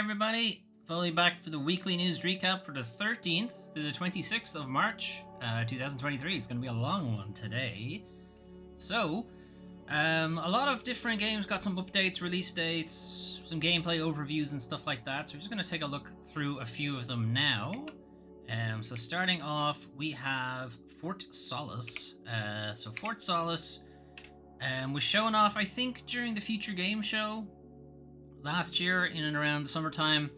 everybody. Foley back for the weekly news recap for the 13th to the 26th of March, 2023. It's going to be a long one today. So, a lot of different games got some updates, release dates, some gameplay overviews and stuff like that. So we're just going to take a look through a few of them now. So starting off, we have Fort Solis. So Fort Solis was shown off, I think, during the Future Game Show last year in and around the summertime.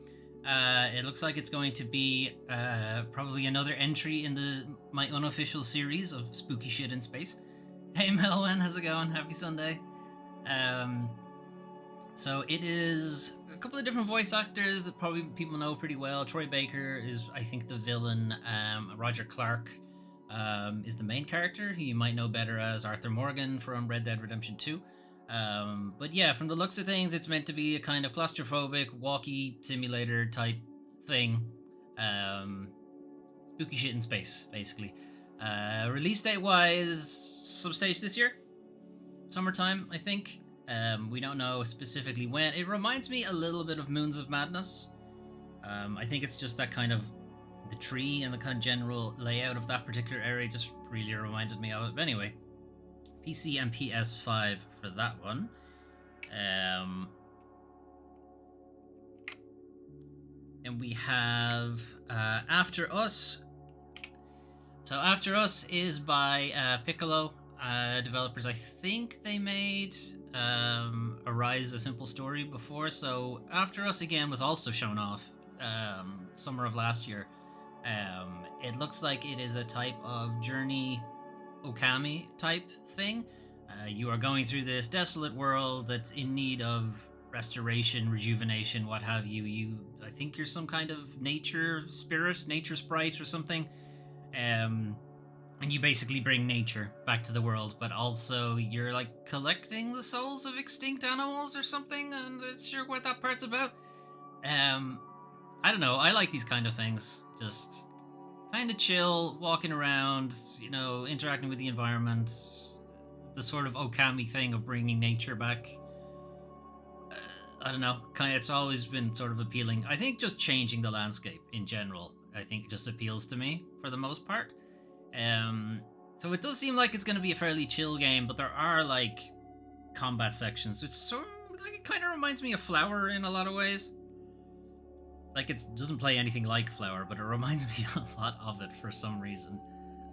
It looks like it's going to be probably another entry in my unofficial series of spooky shit in space. Hey Melwin, how's it going? Happy Sunday. So it is a couple of different voice actors that probably people know pretty well. Troy Baker is, I think, the villain. Roger Clark is the main character, who you might know better as Arthur Morgan from Red Dead Redemption 2. But yeah, from the looks of things, it's meant to be a kind of claustrophobic, walkie simulator type thing. Spooky shit in space, basically. Release date wise, some stage this year, summertime, I think. We don't know specifically when. It reminds me a little bit of Moons of Madness. I think it's just that kind of the tree and the kind of general layout of that particular area just really reminded me of it. But anyway, PC and PS5 for that one. And we have After Us. So After Us is by Piccolo developers. I think they made Arise: A Simple Story before. So After Us again was also shown off summer of last year. It looks like it is a type of journey Okami type thing. You are going through this desolate world that's in need of restoration, rejuvenation, what have you. I think you're some kind of nature spirit, nature sprite or something. And you basically bring nature back to the world, but also you're like collecting the souls of extinct animals or something, and I'm not sure what that part's about. I don't know. I like these kind of things. Just kind of chill, walking around, interacting with the environment. The sort of Okami thing of bringing nature back. I don't know. It's always been sort of appealing. I think just changing the landscape in general, I think it just appeals to me for the most part. So it does seem like it's going to be a fairly chill game, but there are like combat sections. It's sort of like, it kind of reminds me of Flower in a lot of ways. Like, it doesn't play anything like Flower, but it reminds me a lot of it for some reason.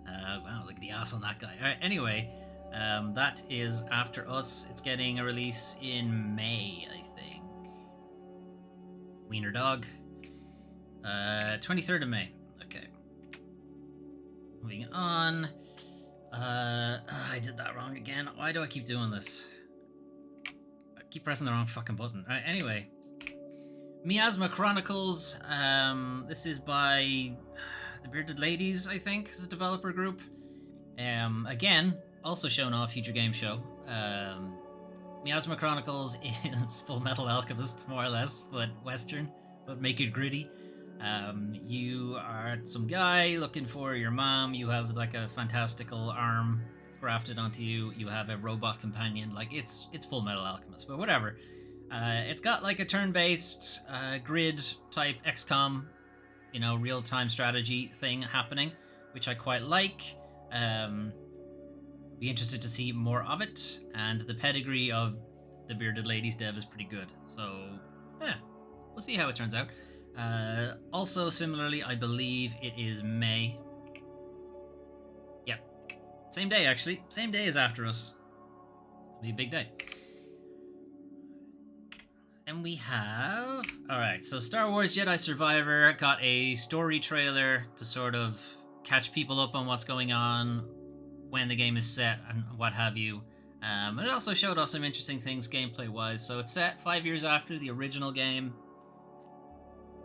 Wow, look at the ass on that guy. All right, anyway, that is After Us. It's getting a release in May, I think. Wiener Dog. 23rd of May. Okay. Moving on. I did that wrong again. Why do I keep doing this? I keep pressing the wrong fucking button. All right, anyway. Miasma Chronicles. This is by the Bearded Ladies, I think, is a developer group. Again, also shown off Future Game Show. Miasma Chronicles is Full Metal Alchemist, more or less, but Western, but make it gritty. You are some guy looking for your mom. You have like a fantastical arm grafted onto you. You have a robot companion. Like it's Full Metal Alchemist, but whatever. It's got like a turn-based grid type XCOM, real-time strategy thing happening, which I quite like. Be interested to see more of it, and the pedigree of the Bearded Ladies dev is pretty good. So, yeah, we'll see how it turns out. Also, similarly, I believe it is May. Yep. Same day, actually. Same day as After Us. It'll be a big day. And we have... Alright, so Star Wars Jedi Survivor got a story trailer to sort of catch people up on what's going on, when the game is set, and what have you. And it also showed us some interesting things gameplay-wise. So it's set 5 years after the original game.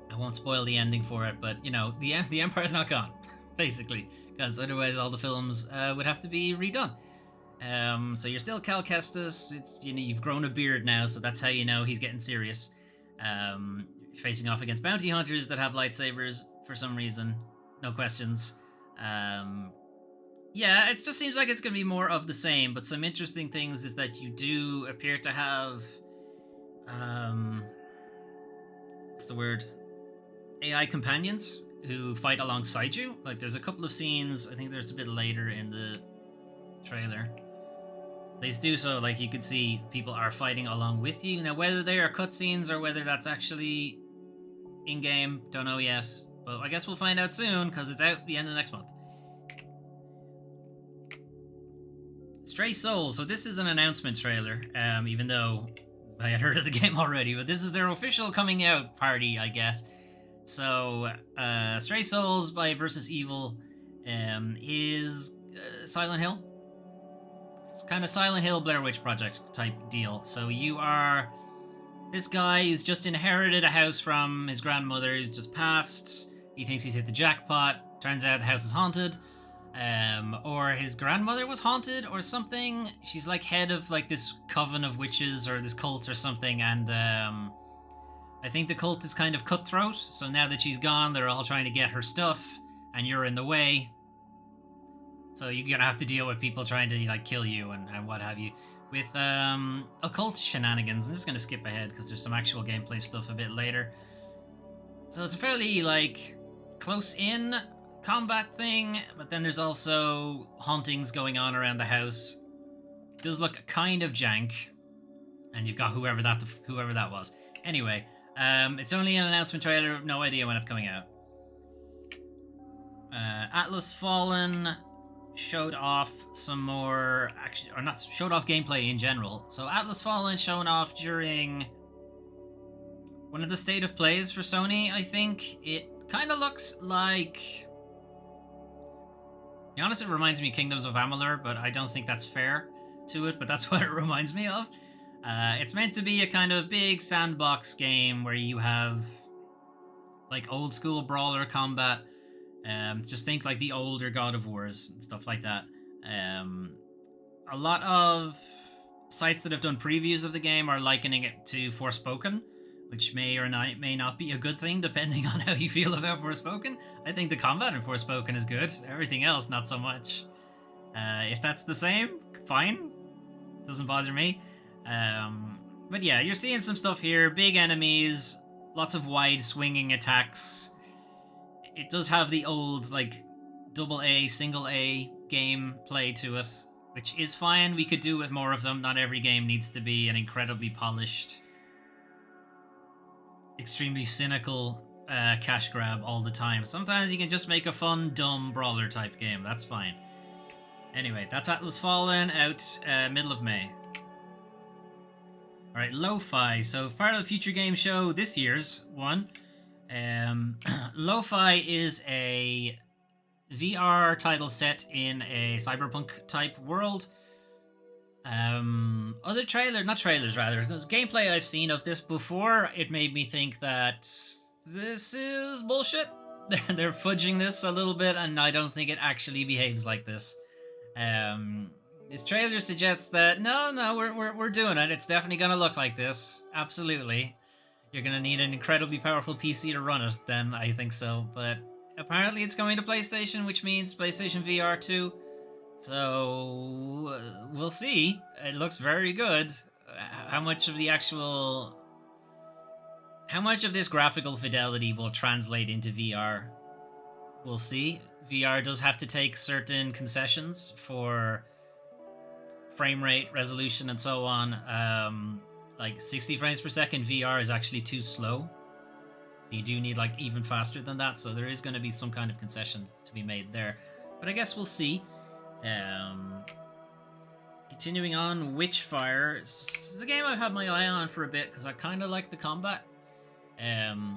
I won't spoil the ending for it, but, the Empire's not gone, basically, because otherwise all the films would have to be redone. So you're still Cal Kestis. It's you've grown a beard now, so that's how you know he's getting serious. Facing off against bounty hunters that have lightsabers for some reason, no questions. Yeah, it just seems like it's gonna be more of the same. But some interesting things is that you do appear to have what's the word? AI companions who fight alongside you. Like, there's a couple of scenes, I think there's a bit later in the trailer. They do so, like, you can see people are fighting along with you. Now, whether they are cutscenes or whether that's actually in-game, don't know yet. But I guess we'll find out soon, because it's out the end of next month. Stray Souls. So this is an announcement trailer, even though I had heard of the game already. But this is their official coming out party, I guess. So, Stray Souls by Versus Evil is Silent Hill. It's kind of Silent Hill Blair Witch Project type deal. So you are this guy who's just inherited a house from his grandmother who's just passed. He thinks he's hit the jackpot. Turns out the house is haunted. Or his grandmother was haunted or something. She's like head of like this coven of witches or this cult or something. And I think the cult is kind of cutthroat. So now that she's gone, they're all trying to get her stuff. And you're in the way. So you're gonna have to deal with people trying to like kill you and what have you. With occult shenanigans. I'm just gonna skip ahead because there's some actual gameplay stuff a bit later. So it's a fairly like close in combat thing, but then there's also hauntings going on around the house. It does look kind of jank, and you've got whoever that was. Anyway, it's only an announcement trailer. No idea when it's coming out. Atlas Fallen showed off some more action, or not showed off gameplay in general. So Atlas Fallen shown off during one of the state of plays for Sony, I think. It kind of looks like, to be honest, it reminds me of Kingdoms of Amalur, but I don't think that's fair to it, but that's what it reminds me of. It's meant to be a kind of big sandbox game where you have like old school brawler combat. Just think like the older God of Wars and stuff like that. A lot of sites that have done previews of the game are likening it to Forspoken, which may or may not be a good thing depending on how you feel about Forspoken. I think the combat in Forspoken is good. Everything else, not so much. If that's the same, fine. Doesn't bother me. But yeah, you're seeing some stuff here. Big enemies, lots of wide swinging attacks. It does have the old, like, AA, single A gameplay to it, which is fine. We could do with more of them. Not every game needs to be an incredibly polished, extremely cynical cash grab all the time. Sometimes you can just make a fun, dumb brawler type game. That's fine. Anyway, that's Atlas Fallen, out middle of May. Alright, Lo-Fi. So part of the Future Game Show, this year's one. Lo-Fi is a VR title set in a cyberpunk type world. Other there's gameplay I've seen of this before. It made me think that this is bullshit. They're fudging this a little bit, and I don't think it actually behaves like this. This trailer suggests that no, we're doing it. It's definitely gonna look like this. Absolutely. You're gonna need an incredibly powerful PC to run it, then I think so. But apparently it's coming to PlayStation, which means PlayStation VR 2. So we'll see. It looks very good. How much of this graphical fidelity will translate into VR? We'll see. VR does have to take certain concessions for frame rate, resolution, and so on. Like 60 frames per second VR is actually too slow. So you do need like even faster than that. So there is going to be some kind of concessions to be made there. But I guess we'll see. Continuing on, Witchfire. This is a game I've had my eye on for a bit because I kind of like the combat.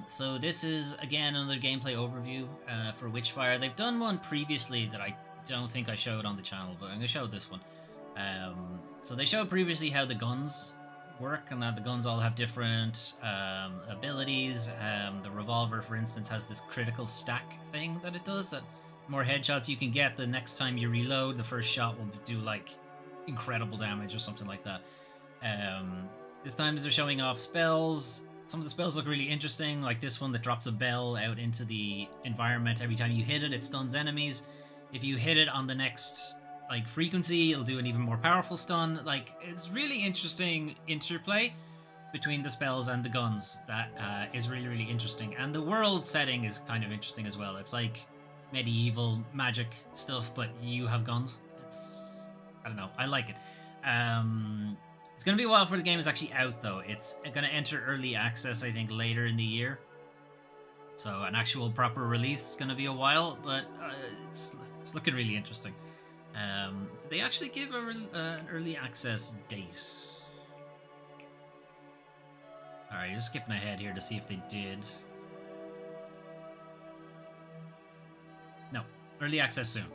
So this is again another gameplay overview for Witchfire. They've done one previously that I don't think I showed on the channel, but I'm going to show this one. So they showed previously how the guns work and that the guns all have different abilities. The revolver, for instance, has this critical stack thing that it does, that the more headshots you can get, the next time you reload, the first shot will do like incredible damage or something like that. This time they're showing off spells. Some of the spells look really interesting, like this one that drops a bell out into the environment. Every time you hit it, it stuns enemies. If you hit it on the next like frequency, it'll do an even more powerful stun. Like, it's really interesting interplay. between the spells and the guns that is really, really interesting. And the world setting is kind of interesting as well. It's like medieval magic stuff, but you have guns. I don't know. I like it. It's going to be a while before the game is actually out, though. It's going to enter early access, I think, later in the year. So an actual proper release is going to be a while, but it's looking really interesting. Did they actually give an early access date? Sorry, just skipping ahead here to see if they did. No, early access soon.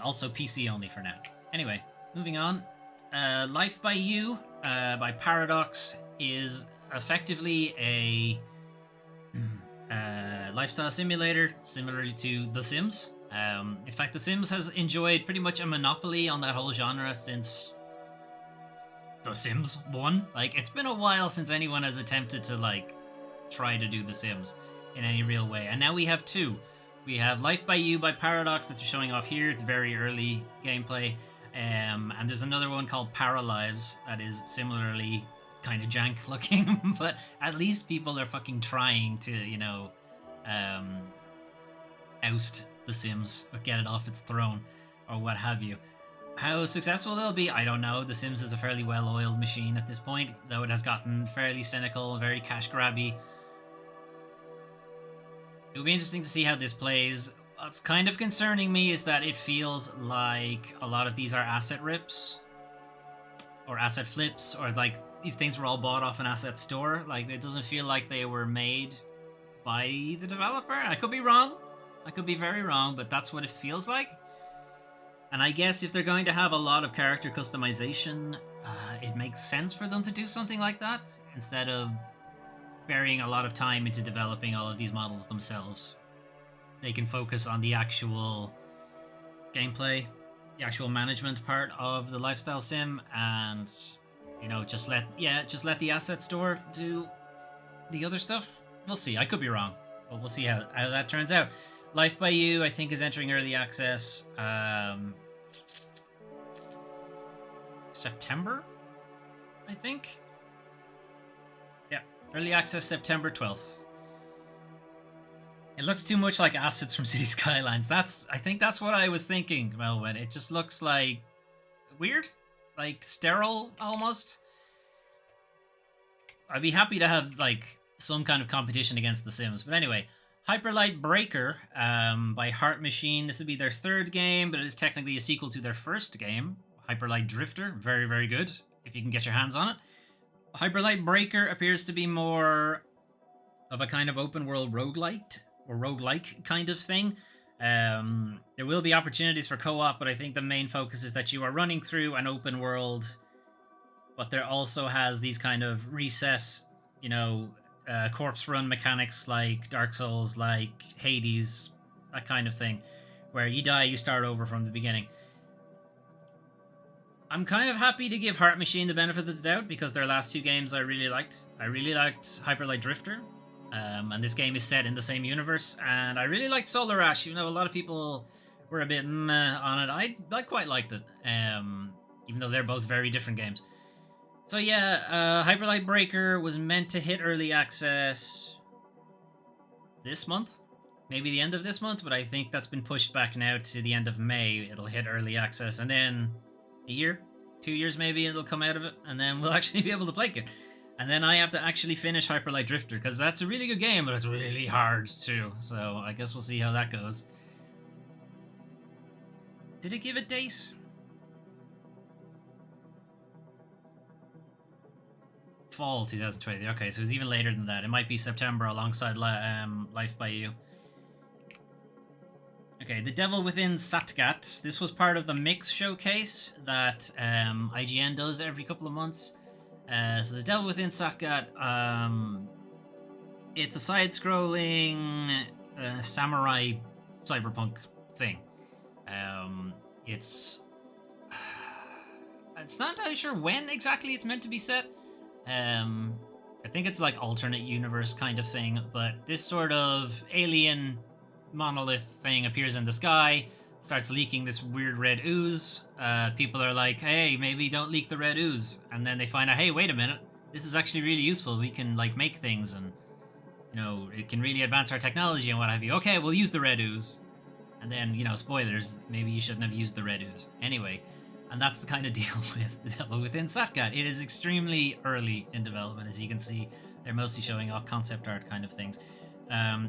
Also PC only for now. Anyway, moving on. Life by You by Paradox is effectively a lifestyle simulator, similarly to The Sims. In fact, The Sims has enjoyed pretty much a monopoly on that whole genre since The Sims 1. Like, it's been a while since anyone has attempted to, like, try to do The Sims in any real way. And now we have two. We have Life by You by Paradox that they're showing off here. It's very early gameplay. And there's another one called Paralives that is similarly kind of jank looking, but at least people are fucking trying to, you know, oust The Sims or get it off its throne or what have you. How successful they'll be, I don't know. The Sims is a fairly well-oiled machine at this point, though it has gotten fairly cynical, very cash grabby. It will be interesting to see how this plays. What's kind of concerning me is that it feels like a lot of these are asset rips or asset flips, or like these things were all bought off an asset store. Like, it doesn't feel like they were made by the developer. I could be wrong. I could be very wrong, but that's what it feels like. And I guess if they're going to have a lot of character customization, it makes sense for them to do something like that instead of burying a lot of time into developing all of these models themselves. They can focus on the actual gameplay, the actual management part of the lifestyle sim, and, you know, just let the asset store do the other stuff. We'll see. I could be wrong, but we'll see how that turns out. Life by You, I think, is entering early access September, I think. Yeah, early access September 12th. It looks too much like assets from City Skylines. I think that's what I was thinking, Melvin. It just looks like weird, like sterile almost. I'd be happy to have like some kind of competition against The Sims, but anyway. Hyperlight Breaker by Heart Machine. This would be their third game, but it is technically a sequel to their first game, Hyperlight Drifter. Very, very good, if you can get your hands on it. Hyperlight Breaker appears to be more of a kind of open world roguelite or roguelike kind of thing. There will be opportunities for co-op, but I think the main focus is that you are running through an open world, but there also has these kind of reset, you know, corpse run mechanics like Dark Souls, like Hades, that kind of thing, where you die, you start over from the beginning. I'm kind of happy to give Heart Machine the benefit of the doubt because their last two games I really liked. I really liked Hyperlight Drifter, and this game is set in the same universe, and I really liked Solar Ash, even though a lot of people were a bit meh on it. I quite liked it, even though they're both very different games. So yeah, Hyperlight Breaker was meant to hit early access this month, maybe the end of this month, but I think that's been pushed back now to the end of May. It'll hit early access, and then a year, 2 years maybe it'll come out of it, and then we'll actually be able to play it. And then I have to actually finish Hyperlight Drifter, because that's a really good game, but it's really hard too, so I guess we'll see how that goes. Did it give a date? Fall 2020. Okay, so it's even later than that. It might be September alongside Life by You. Okay, The Devil Within Satgat. This was part of the Mix showcase that IGN does every couple of months. So The Devil Within Satgat, it's a side-scrolling samurai cyberpunk thing. It's not entirely sure when exactly it's meant to be set. I think it's like alternate universe kind of thing, but this sort of alien monolith thing appears in the sky, starts leaking this weird red ooze. People are like, hey, maybe don't leak the red ooze. And then they find out, hey, wait a minute, this is actually really useful. We can like make things, and it can really advance our technology and what have you. Okay, we'll use the red ooze, and then spoilers. Maybe you shouldn't have used the red ooze anyway. And that's the kind of deal with the Devil Within Satgat. It is extremely early in development, as you can see. They're mostly showing off concept art kind of things.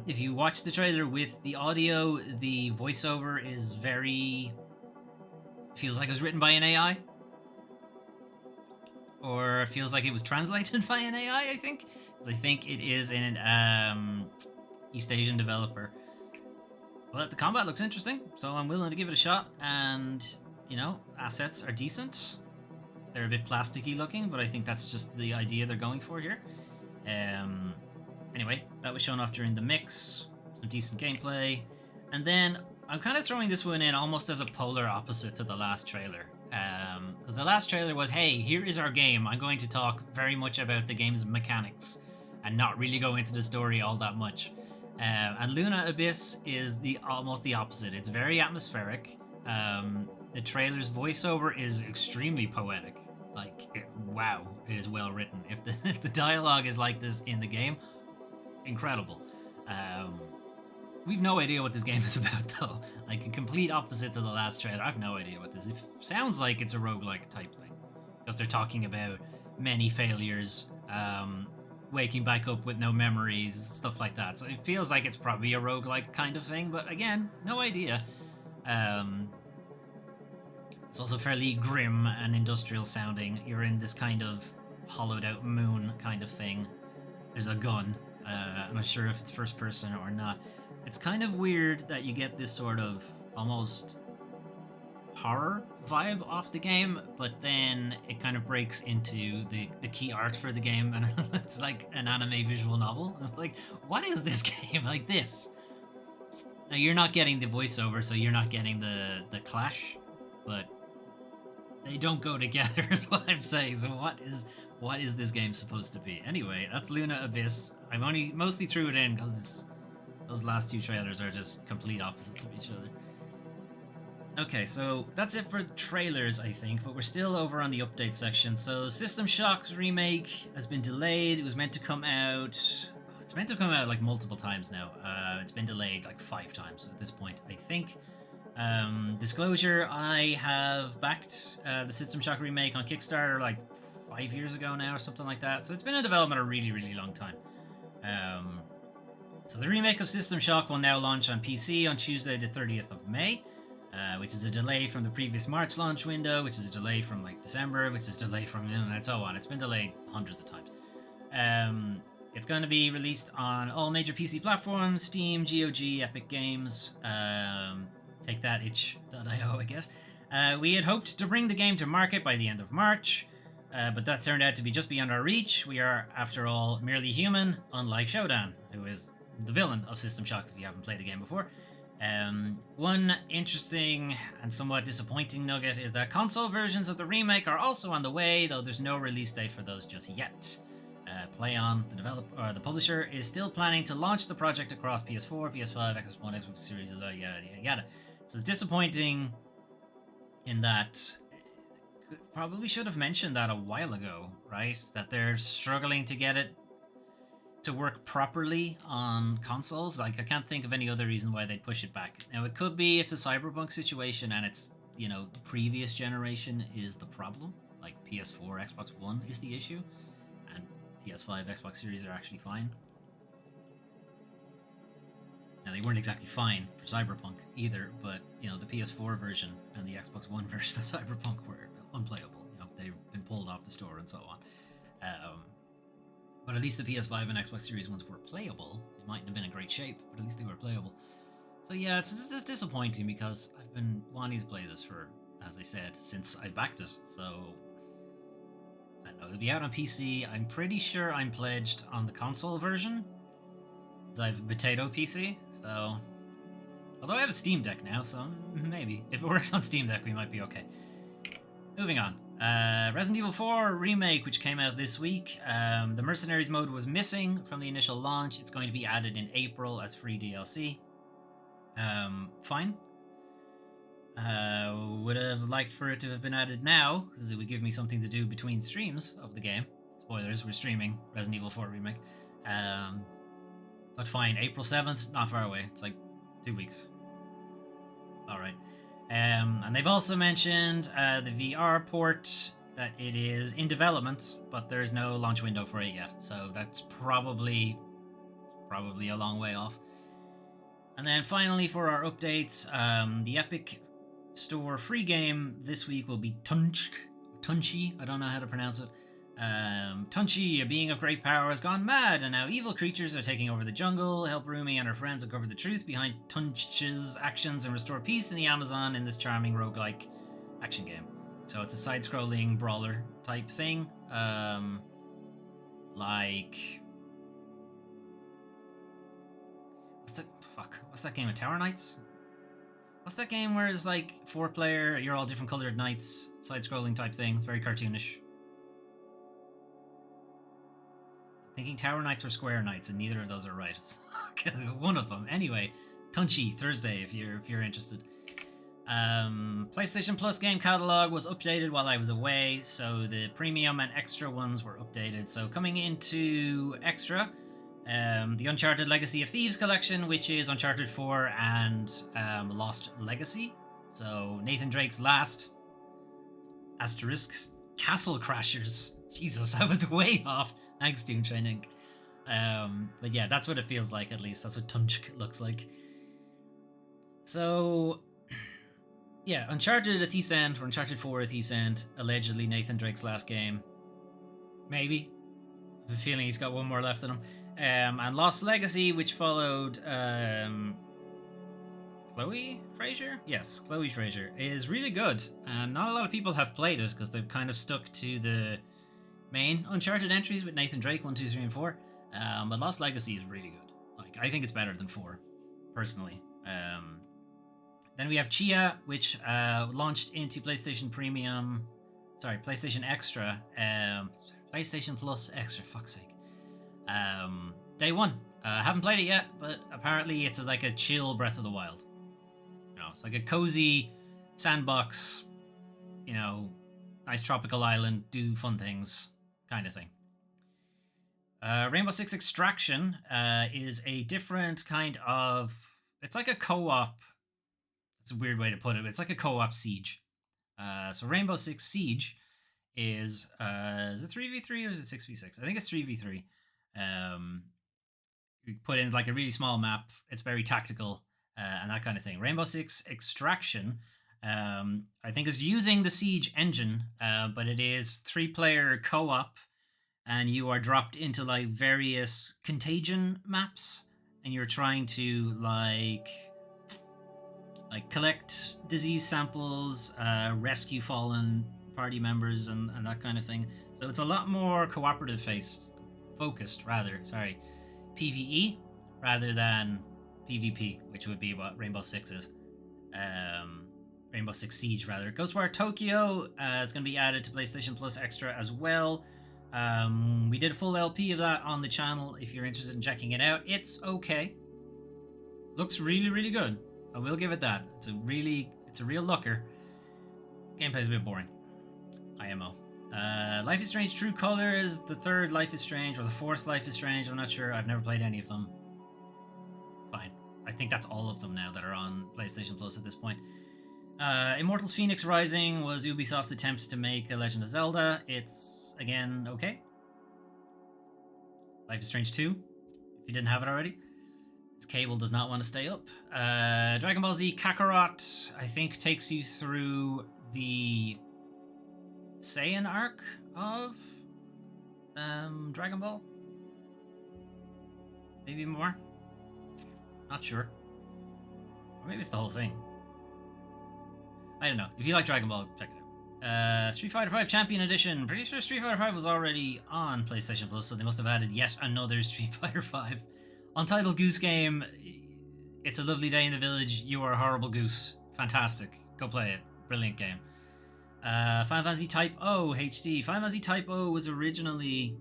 If you watch the trailer with the audio, the voiceover is feels like it was written by an AI, or feels like it was translated by an AI. I think, because I think it is an East Asian developer. But the combat looks interesting, so I'm willing to give it a shot. And assets are decent. They're a bit plasticky looking, but I think that's just the idea they're going for here. Anyway, that was shown off during the mix. Some decent gameplay. And then I'm kind of throwing this one in almost as a polar opposite to the last trailer. Because the last trailer was, hey, here is our game. I'm going to talk very much about the game's mechanics and not really go into the story all that much. And Luna Abyss is almost the opposite. It's very atmospheric. The trailer's voiceover is extremely poetic. Wow, it is well written. If the dialogue is like this in the game, incredible. We've no idea what this game is about, though. Like, a complete opposite to the last trailer. I have no idea what this is. It sounds like it's a roguelike type thing, because they're talking about many failures, waking back up with no memories, stuff like that. So it feels like it's probably a roguelike kind of thing, but again, no idea. It's also fairly grim and industrial sounding. You're in this kind of hollowed out moon kind of thing. There's a gun. I'm not sure if it's first person or not. It's kind of weird that you get this sort of almost horror vibe off the game, but then it kind of breaks into the key art for the game, and it's like an anime visual novel. It's like, what is this game? Like this? Now, you're not getting the voiceover, so you're not getting the clash, but they don't go together is what I'm saying. So what is this game supposed to be? Anyway, that's Luna Abyss. I've only mostly threw it in because those last two trailers are just complete opposites of each other. Okay, so that's it for trailers, I think, but we're still over on the update section. So System Shock's remake has been delayed. It was meant to come out... It's meant to come out like multiple times now. It's been delayed like 5 times at this point, I think. Disclosure, I have backed the System Shock remake on Kickstarter like 5 years ago now or something like that. So it's been in development a really, really long time. So the remake of System Shock will now launch on PC on Tuesday the 30th of May, which is a delay from the previous March launch window, which is a delay from like December, which is a delay from and so on. It's been delayed hundreds of times. It's going to be released on all major PC platforms, Steam, GOG, Epic Games, take that itch.io, I guess. We had hoped to bring the game to market by the end of March, but that turned out to be just beyond our reach. We are, after all, merely human, unlike Shodan, who is the villain of System Shock if you haven't played the game before. One interesting and somewhat disappointing nugget is that console versions of the remake are also on the way, though there's no release date for those just yet. PlayOn, the publisher, is still planning to launch the project across PS4, PS5, Xbox One, Xbox Series, yada yada yada. So it's disappointing in that probably should have mentioned that a while ago, right? That they're struggling to get it to work properly on consoles. Like, I can't think of any other reason why they'd push it back. Now, it could be it's a Cyberpunk situation and it's, the previous generation is the problem. Like, PS4, Xbox One is the issue, and PS5, Xbox Series are actually fine. Now, they weren't exactly fine for Cyberpunk either, but, the PS4 version and the Xbox One version of Cyberpunk were unplayable. They've been pulled off the store and so on. But at least the PS5 and Xbox Series ones were playable. It mightn't have been in great shape, but at least they were playable. So yeah, it's disappointing because I've been wanting to play this for, as I said, since I backed it. So I don't know, it'll be out on PC. I'm pretty sure I'm pledged on the console version, because I have a potato PC. So, although I have a Steam Deck now, so maybe if it works on Steam Deck, we might be okay. Moving on. Resident Evil 4 Remake, which came out this week. The Mercenaries mode was missing from the initial launch. It's going to be added in April as free DLC. Fine. Would have liked for it to have been added now, because it would give me something to do between streams of the game. Spoilers, we're streaming Resident Evil 4 Remake. But fine, April 7th, not far away. It's like 2 weeks. Alright. And they've also mentioned the VR port, that it is in development, but there's no launch window for it yet. So that's probably a long way off. And then finally for our updates, the Epic Store free game this week will be Tunchi, I don't know how to pronounce it. Tunchi, a being of great power, has gone mad, and now evil creatures are taking over the jungle. Help Rumi and her friends uncover the truth behind Tunchi's actions and restore peace in the Amazon in this charming roguelike action game. So it's a side-scrolling brawler type thing. Like... What's that game of Tower Knights? What's that game where it's like 4-player, you're all different colored knights, side-scrolling type thing? It's very cartoonish. Thinking Tower Knights or Square Knights, and neither of those are right. One of them. Anyway, Tunchi, Thursday, if you're interested. PlayStation Plus game catalog was updated while I was away, so the premium and extra ones were updated. So coming into extra, the Uncharted Legacy of Thieves collection, which is Uncharted 4 and Lost Legacy. So Nathan Drake's last asterisks Castle Crashers. Jesus, I was way off. Thanks, Doom Training. But yeah, that's what it feels like, at least. That's what Tunch looks like. So, yeah, Uncharted A Thief's End, or Uncharted 4 A Thief's End, allegedly Nathan Drake's last game. Maybe. I have a feeling he's got one more left in him. And Lost Legacy, which followed Chloe Fraser? Yes, Chloe Fraser, is really good. And not a lot of people have played it because they've kind of stuck to the main Uncharted entries with Nathan Drake 1, 2, 3, and 4. But Lost Legacy is really good. Like, I think it's better than 4, personally. Then we have Chia, which launched into PlayStation Premium. Sorry, PlayStation Extra. PlayStation Plus Extra, fuck's sake. Day 1. Haven't played it yet, but apparently it's like a chill Breath of the Wild. You know, it's like a cozy sandbox, you know, nice tropical island, do fun things kind of thing. Rainbow Six Extraction is a different kind of... It's like a co-op... It's a weird way to put it, but it's like a co-op siege. So Rainbow Six Siege is it 3v3 or is it 6v6? I think it's 3v3. You put in like a really small map. It's very tactical and that kind of thing. Rainbow Six Extraction, I think, is using the Siege engine, but it is 3-player co-op, and you are dropped into like various contagion maps, and you're trying to like collect disease samples, rescue fallen party members, and that kind of thing. So it's a lot more cooperative focused, PvE rather than PvP, which would be what Rainbow Six is. Rainbow Six Siege, rather. Ghostwire Tokyo is going to be added to PlayStation Plus Extra as well. We did a full LP of that on the channel if you're interested in checking it out. It's okay. Looks really, really good. I will give it that. It's a real looker. Gameplay's a bit boring. IMO. Life is Strange True Colors, the third Life is Strange, or the fourth Life is Strange. I'm not sure. I've never played any of them. Fine. I think that's all of them now that are on PlayStation Plus at this point. Immortals Phoenix Rising was Ubisoft's attempt to make a Legend of Zelda. It's, again, okay. Life is Strange 2, if you didn't have it already. Its cable does not want to stay up. Dragon Ball Z Kakarot, I think, takes you through the Saiyan arc of Dragon Ball. Maybe more. Not sure. Or maybe it's the whole thing. I don't know. If you like Dragon Ball, check it out. Street Fighter V Champion Edition. Pretty sure Street Fighter V was already on PlayStation Plus, so they must have added yet another Street Fighter V. Untitled Goose Game. It's a lovely day in the village. You are a horrible goose. Fantastic. Go play it. Brilliant game. Final Fantasy Type O HD. Final Fantasy Type O was originally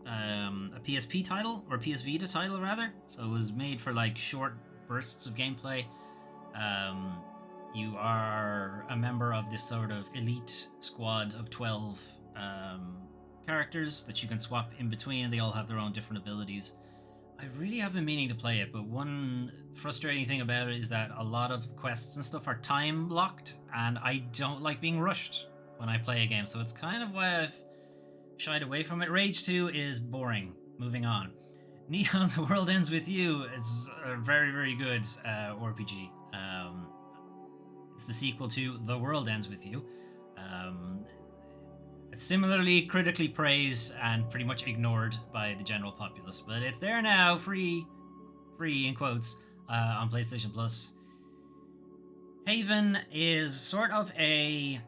a PSP title, or a PS Vita title rather. So it was made for like short bursts of gameplay. You are a member of this sort of elite squad of 12 characters that you can swap in between, and they all have their own different abilities. I really have been meaning to play it, but one frustrating thing about it is that a lot of quests and stuff are time locked, and I don't like being rushed when I play a game, so it's kind of why I've shied away from it. Rage 2 is boring. Moving on. Neon, The World Ends With You is a very, very good RPG. It's the sequel to The World Ends With You. It's similarly critically praised and pretty much ignored by the general populace, but it's there now, free in quotes, on PlayStation Plus. Haven is sort of a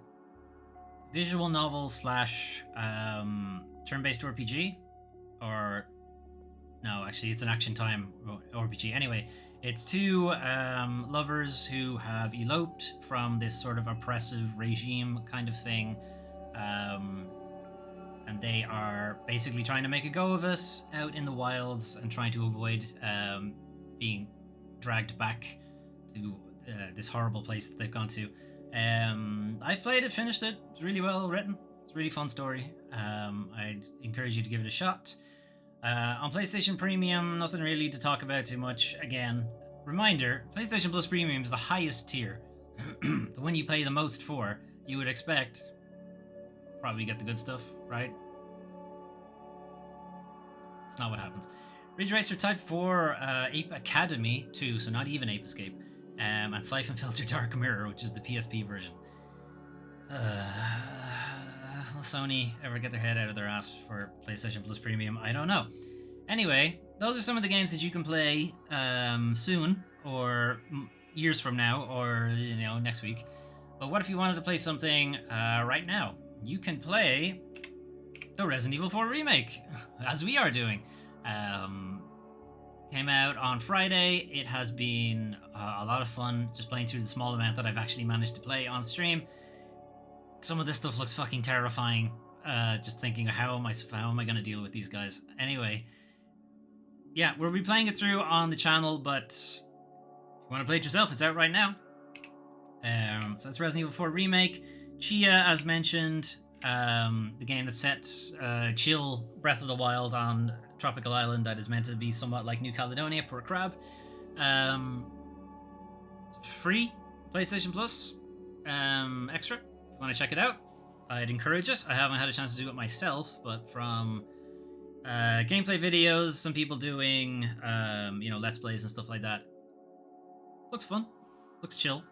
visual novel slash turn-based RPG, or no, actually it's an action time RPG. Anyway, it's two lovers who have eloped from this sort of oppressive regime kind of thing, and they are basically trying to make a go of it out in the wilds and trying to avoid being dragged back to this horrible place that they've gone to. I've played it, finished it. It's really well written. It's a really fun story. I'd encourage you to give it a shot. On PlayStation Premium, nothing really to talk about too much. Again, reminder, PlayStation Plus Premium is the highest tier. The one you pay the most for. You would expect probably get the good stuff, right? It's not what happens. Ridge Racer Type 4, Ape Academy 2, so not even Ape Escape, and Siphon Filter Dark Mirror, which is the PSP version. Will Sony ever get their head out of their ass for PlayStation Plus Premium? I don't know. Anyway, those are some of the games that you can play soon, or years from now, or next week. But what if you wanted to play something right now? You can play the Resident Evil 4 remake, as we are doing. Came out on Friday. It has been a lot of fun just playing through the small amount that I've actually managed to play on stream. Some of this stuff looks fucking terrifying. Just thinking, how am I going to deal with these guys? Anyway, yeah, we'll be playing it through on the channel, but if you want to play it yourself, it's out right now. So that's Resident Evil 4 remake. Chia, as mentioned, the game that sets chill Breath of the Wild on tropical island that is meant to be somewhat like New Caledonia, poor crab. Free PlayStation Plus extra. If you want to check it out, I'd encourage it. I haven't had a chance to do it myself, but from gameplay videos, some people doing let's plays and stuff like that, looks fun, looks chill.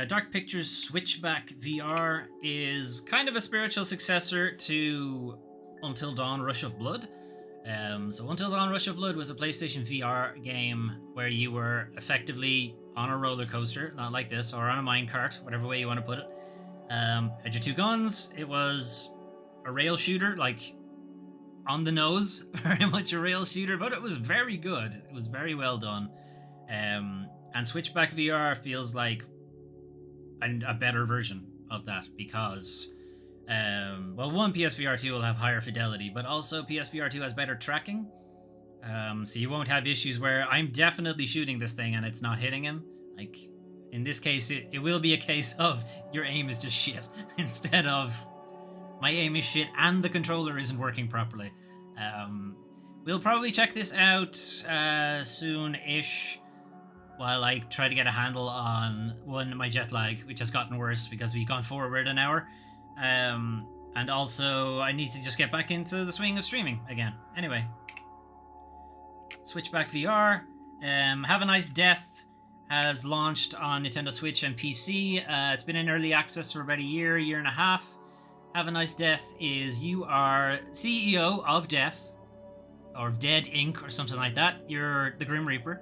Dark Pictures Switchback VR is kind of a spiritual successor to Until Dawn Rush of Blood. So Until Dawn Rush of Blood was a PlayStation VR game where you were effectively on a roller coaster, not like this, or on a minecart, whatever way you want to put it. Had your two guns. It was a rail shooter, like on the nose, very much a rail shooter, but it was very good. It was very well done. And Switchback VR feels like a better version of that because, one, PSVR 2 will have higher fidelity, but also PSVR 2 has better tracking. So you won't have issues where I'm definitely shooting this thing and it's not hitting him. Like, in this case, it will be a case of your aim is just shit instead of my aim is shit and the controller isn't working properly. We'll probably check this out soon-ish while I try to get a handle on, one, my jet lag, which has gotten worse because we've gone forward an hour. And also, I need to just get back into the swing of streaming again. Anyway. Switchback VR. Have a Nice Death has launched on Nintendo Switch and PC. It's been in early access for about a year and a half. Have a Nice Death is you are CEO of Death, or Dead Inc., or something like that. You're the Grim Reaper.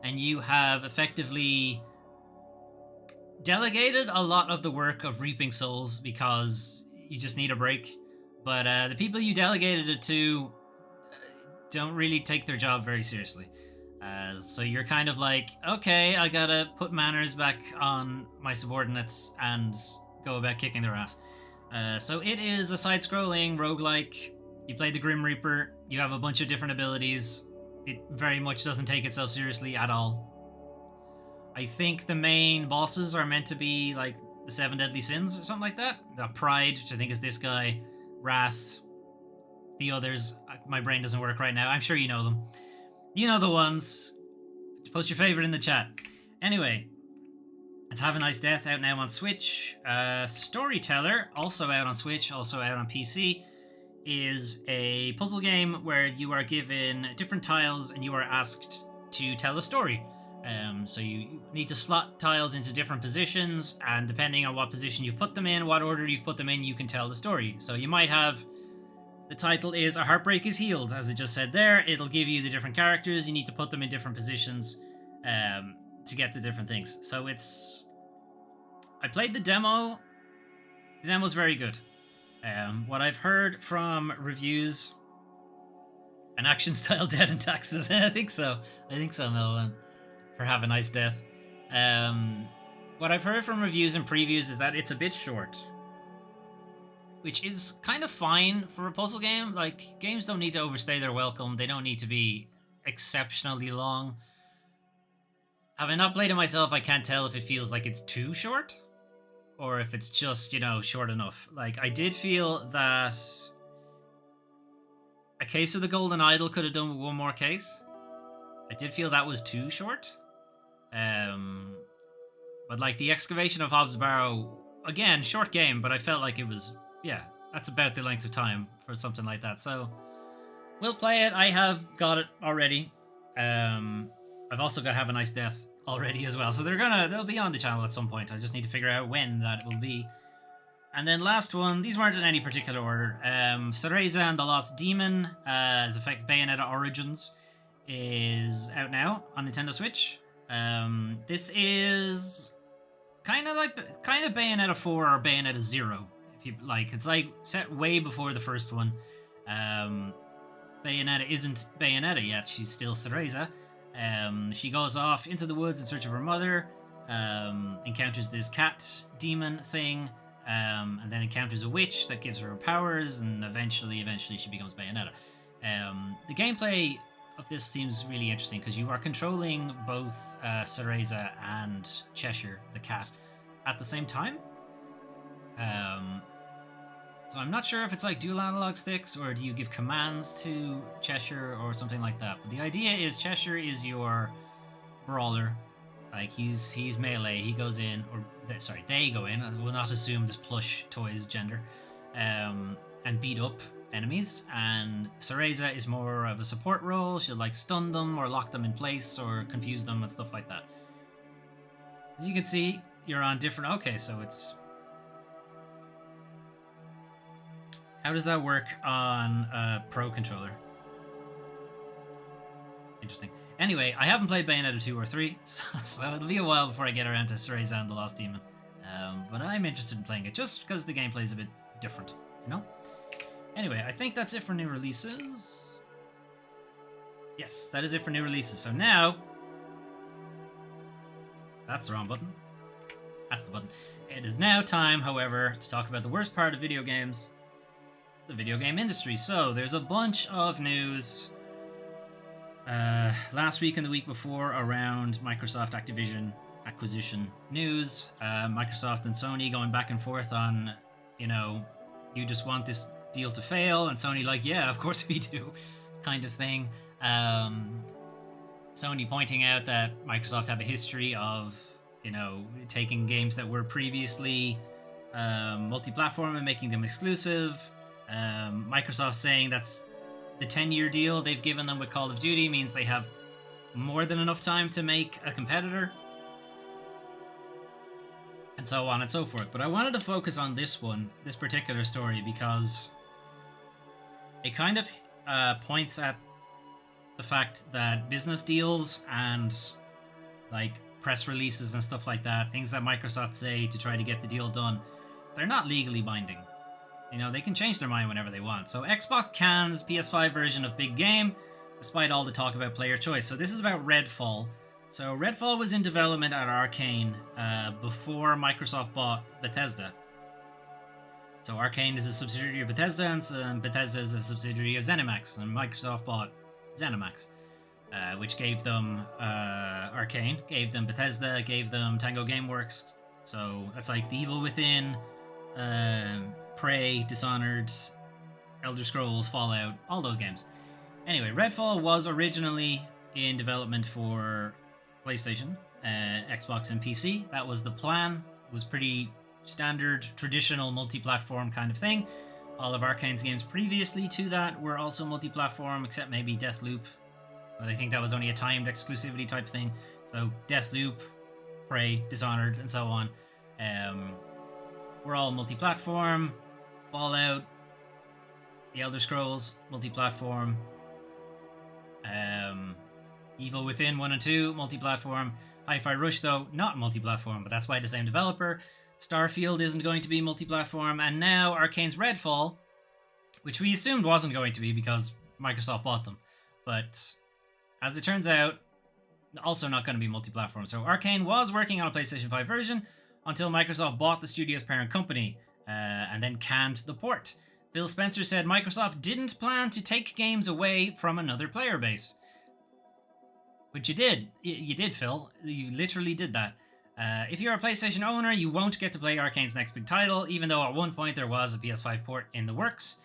And you have effectively delegated a lot of the work of reaping souls because you just need a break. But the people you delegated it to don't really take their job very seriously. So you're kind of like, okay, I gotta put manners back on my subordinates and go about kicking their ass. So it is a side-scrolling roguelike. You play the Grim Reaper. You have a bunch of different abilities. It very much doesn't take itself seriously at all. I think the main bosses are meant to be like the 7 Deadly Sins or something like that. Pride, which I think is this guy, Wrath, the others. My brain doesn't work right now. I'm sure you know them. You know the ones. Post your favorite in the chat. Anyway, it's Have a Nice Death, out now on Switch. Storyteller, also out on Switch, also out on PC, is a puzzle game where you are given different tiles and you are asked to tell a story. So you need to slot tiles into different positions, and depending on what position you've put them in, what order you've put them in, you can tell the story. So you might have, the title is A Heartbreak is Healed, as it just said there. It'll give you the different characters. You need to put them in different positions to get to different things. So it's... I played the demo. The demo's very good. What I've heard from reviews... An action style Dead and Taxes. I think so. Melvin. For Have a Nice Death. What I've heard from reviews and previews is that it's a bit short. Which is kind of fine for a puzzle game. Like, games don't need to overstay their welcome. They don't need to be exceptionally long. Having not played it myself, I can't tell if it feels like it's too short. Or if it's just, you know, short enough. Like, I did feel that A Case of the Golden Idol could have done with one more case. I did feel that was too short. But like the Excavation of Hobbs Barrow, again, short game, but I felt like it was, yeah, that's about the length of time for something like that. So we'll play it. I have got it already. I've also got Have a Nice Death already as well. So they'll be on the channel at some point. I just need to figure out when that will be. And then last one, these weren't in any particular order. Cereza and the Lost Demon, as effect Bayonetta Origins, is out now on Nintendo Switch. This is kind of Bayonetta 4 or Bayonetta 0, if you like. It's like set way before the first one. Bayonetta isn't Bayonetta yet. She's still Cereza. She goes off into the woods in search of her mother, encounters this cat demon thing, and then encounters a witch that gives her powers, and eventually she becomes Bayonetta. The gameplay of this seems really interesting because you are controlling both Cereza and Cheshire, the cat, at the same time. So I'm not sure if it's like dual analog sticks or do you give commands to Cheshire or something like that. But the idea is Cheshire is your brawler. Like he's melee. He goes in, or they go in. I will not assume this plush toy's gender, and beat up enemies. And Cereza is more of a support role. She'll like stun them or lock them in place or confuse them and stuff like that. As you can see, you're on different. Okay, so it's. How does that work on a Pro controller? Interesting. Anyway, I haven't played Bayonetta 2 or 3, so it'll be a while before I get around to Cereza and the Lost Demon. But I'm interested in playing it just because the gameplay is a bit different, you know? Anyway, I think that's it for new releases. Yes, that is it for new releases. So now... That's the wrong button. That's the button. It is now time, however, to talk about the worst part of video games. The video game industry. So, there's a bunch of news last week and the week before around Microsoft Activision acquisition news. Microsoft and Sony going back and forth on, you know, you just want this deal to fail, and Sony like, yeah, of course we do, kind of thing. Sony pointing out that Microsoft have a history of, you know, taking games that were previously multi-platform and making them exclusive. Microsoft saying that's the 10-year deal they've given them with Call of Duty means they have more than enough time to make a competitor, and so on and so forth. But I wanted to focus on this particular story, because it kind of points at the fact that business deals and like press releases and stuff like that, things that Microsoft say to try to get the deal done, they're not legally binding. You know, they can change their mind whenever they want. So Xbox cans PS5 version of Big Game, despite all the talk about player choice. So this is about Redfall. So Redfall was in development at Arcane before Microsoft bought Bethesda. So Arcane is a subsidiary of Bethesda, and Bethesda is a subsidiary of ZeniMax, and Microsoft bought ZeniMax, which gave them Arcane, gave them Bethesda, gave them Tango Gameworks, So that's like The Evil Within, Prey, Dishonored, Elder Scrolls, Fallout, all those games. Anyway, Redfall was originally in development for PlayStation, Xbox, and PC. That was the plan. It was pretty standard, traditional multi-platform kind of thing. All of Arkane's games previously to that were also multi-platform, except maybe Deathloop, but I think that was only a timed exclusivity type thing. So Deathloop, Prey, Dishonored, and so on. We're all multi-platform. Fallout, The Elder Scrolls, multi-platform. Evil Within 1 and 2, multi-platform. Hi-Fi Rush, though, not multi-platform, but that's by the same developer. Starfield isn't going to be multi-platform, and now Arkane's Redfall, which we assumed wasn't going to be because Microsoft bought them. But as it turns out, also not going to be multi-platform. So Arkane was working on a PlayStation 5 version until Microsoft bought the studio's parent company and then canned the port. Phil Spencer said Microsoft didn't plan to take games away from another player base. But you did. You did, Phil. You literally did that. If you're a PlayStation owner, you won't get to play Arkane's next big title, even though at one point there was a PS5 port in the works.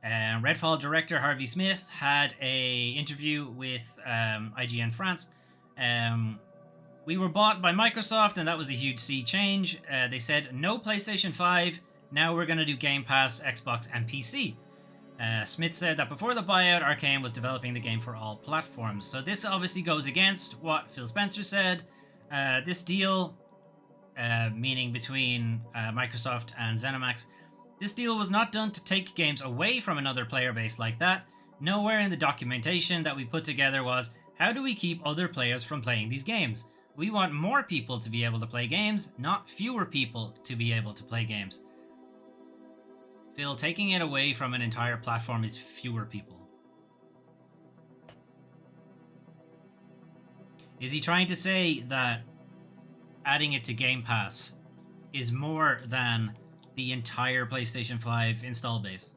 Redfall director Harvey Smith had a interview with IGN France. We were bought by Microsoft, and that was a huge sea change. They said, no PlayStation 5, now we're going to do Game Pass, Xbox, and PC. Smith said that before the buyout, Arkane was developing the game for all platforms. So this obviously goes against what Phil Spencer said. This deal, meaning between Microsoft and ZeniMax, this deal was not done to take games away from another player base like that. Nowhere in the documentation that we put together was, how do we keep other players from playing these games? We want more people to be able to play games, not fewer people to be able to play games. Phil, taking it away from an entire platform is fewer people. Is he trying to say that adding it to Game Pass is more than the entire PlayStation 5 install base?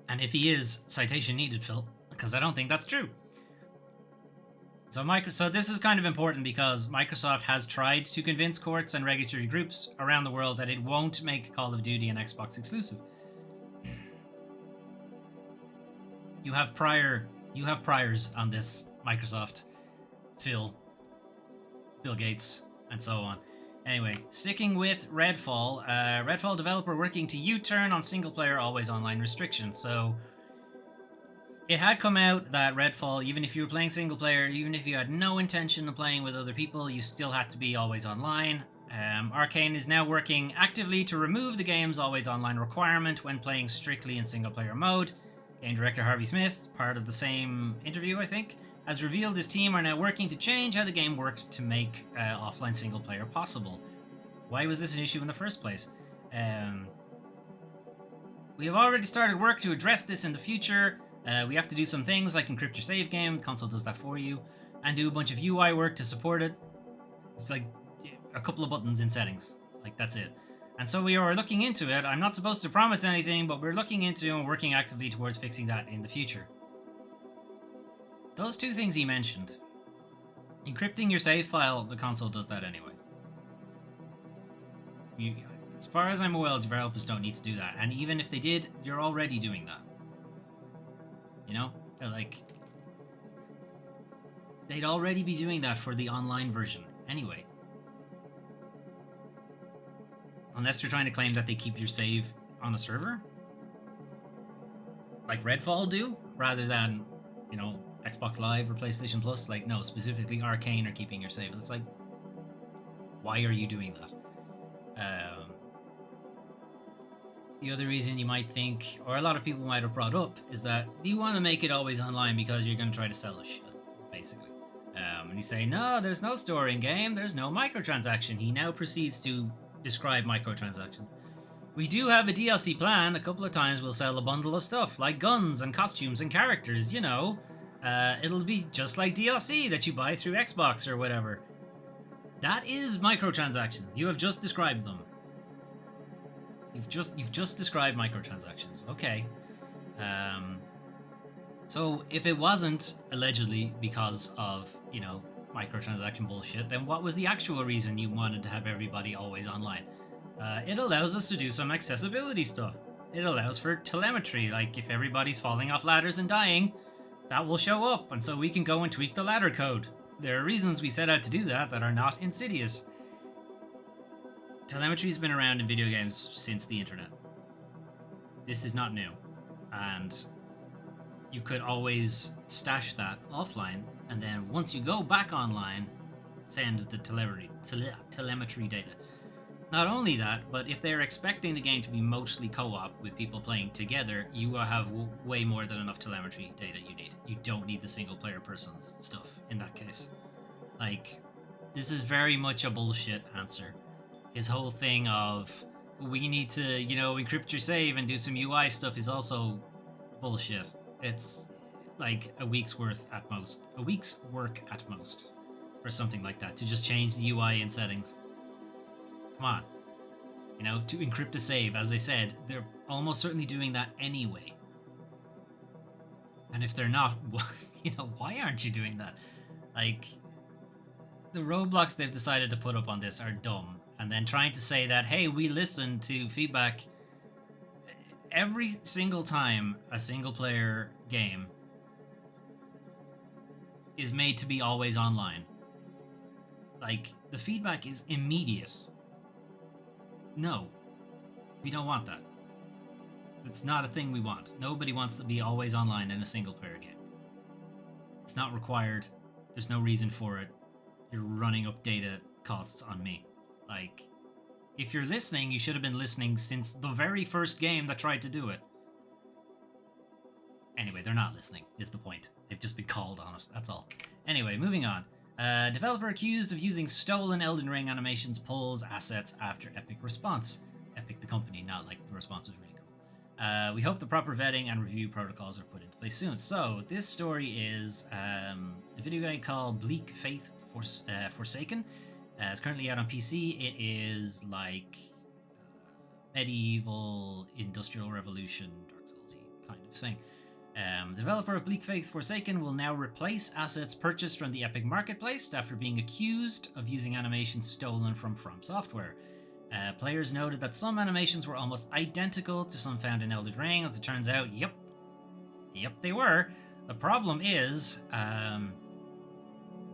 And if he is, citation needed, Phil, because I don't think that's true. So this is kind of important because Microsoft has tried to convince courts and regulatory groups around the world that it won't make Call of Duty an Xbox exclusive. You have priors on this, Microsoft, Bill Gates, and so on. Anyway, sticking with Redfall, Redfall developer working to U-turn on single-player always online restrictions. So it had come out that Redfall, even if you were playing single player, even if you had no intention of playing with other people, you still had to be always online. Arkane is now working actively to remove the game's always online requirement when playing strictly in single player mode. Game director Harvey Smith, part of the same interview I think, has revealed his team are now working to change how the game worked to make offline single player possible. Why was this an issue in the first place? We have already started work to address this in the future. We have to do some things like encrypt your save game, the console does that for you, and do a bunch of UI work to support it. It's like a couple of buttons in settings, like that's it. And so we are looking into it. I'm not supposed to promise anything, but we're looking into and working actively towards fixing that in the future. Those two things he mentioned. Encrypting your save file, the console does that anyway. As far as I'm aware, developers don't need to do that. And even if they did, you're already doing that. You know? Like, they'd already be doing that for the online version anyway. Unless you're trying to claim that they keep your save on a server. Like Redfall do, rather than, you know, Xbox Live or PlayStation Plus. Like, no, specifically Arkane are keeping your save. It's like, why are you doing that? The other reason you might think, or a lot of people might have brought up, is that you want to make it always online because you're going to try to sell us shit, basically. And you say, no, there's no store in game, there's no microtransaction. He now proceeds to describe microtransactions. We do have a DLC plan. A couple of times we'll sell a bundle of stuff, like guns and costumes and characters, you know. It'll be just like DLC that you buy through Xbox or whatever. That is microtransactions. You have just described them. You've just described microtransactions. Okay. So if it wasn't allegedly because of, you know, microtransaction bullshit, then what was the actual reason you wanted to have everybody always online? It allows us to do some accessibility stuff. It allows for telemetry, like if everybody's falling off ladders and dying, that will show up, and so we can go and tweak the ladder code. There are reasons we set out to do that are not insidious. Telemetry's been around in video games since the internet. This is not new, and you could always stash that offline, and then once you go back online, send the telemetry data. Not only that, but if they're expecting the game to be mostly co-op with people playing together, you will have way more than enough telemetry data you need. You don't need the single player person's stuff in that case. Like, this is very much a bullshit answer. His whole thing of, we need to, encrypt your save and do some UI stuff is also bullshit. It's like a week's work at most for something like that, to just change the UI in settings. Come on. To encrypt a save, as I said, they're almost certainly doing that anyway. And if they're not, why aren't you doing that? Like, the roadblocks they've decided to put up on this are dumb. And then trying to say that, hey, we listen to feedback. Every single time a single player game is made to be always online, like, the feedback is immediate. No, we don't want that. It's not a thing we want. Nobody wants to be always online in a single player game. It's not required. There's no reason for it. You're running up data costs on me. Like, if you're listening, you should have been listening since the very first game that tried to do it. Anyway, they're not listening, is the point. They've just been called on it, that's all. Anyway, moving on. Developer accused of using stolen Elden Ring animations pulls assets after Epic response. Epic the company, not like the response was really cool. We hope the proper vetting and review protocols are put into place soon. So, this story is a video game called Bleak Faith Forsaken. It's currently out on PC. It is like medieval industrial revolution, Dark Souls-y kind of thing. The developer of Bleak Faith Forsaken will now replace assets purchased from the Epic Marketplace after being accused of using animations stolen from Software. Players noted that some animations were almost identical to some found in Elden Ring. As it turns out, yep, they were. The problem is,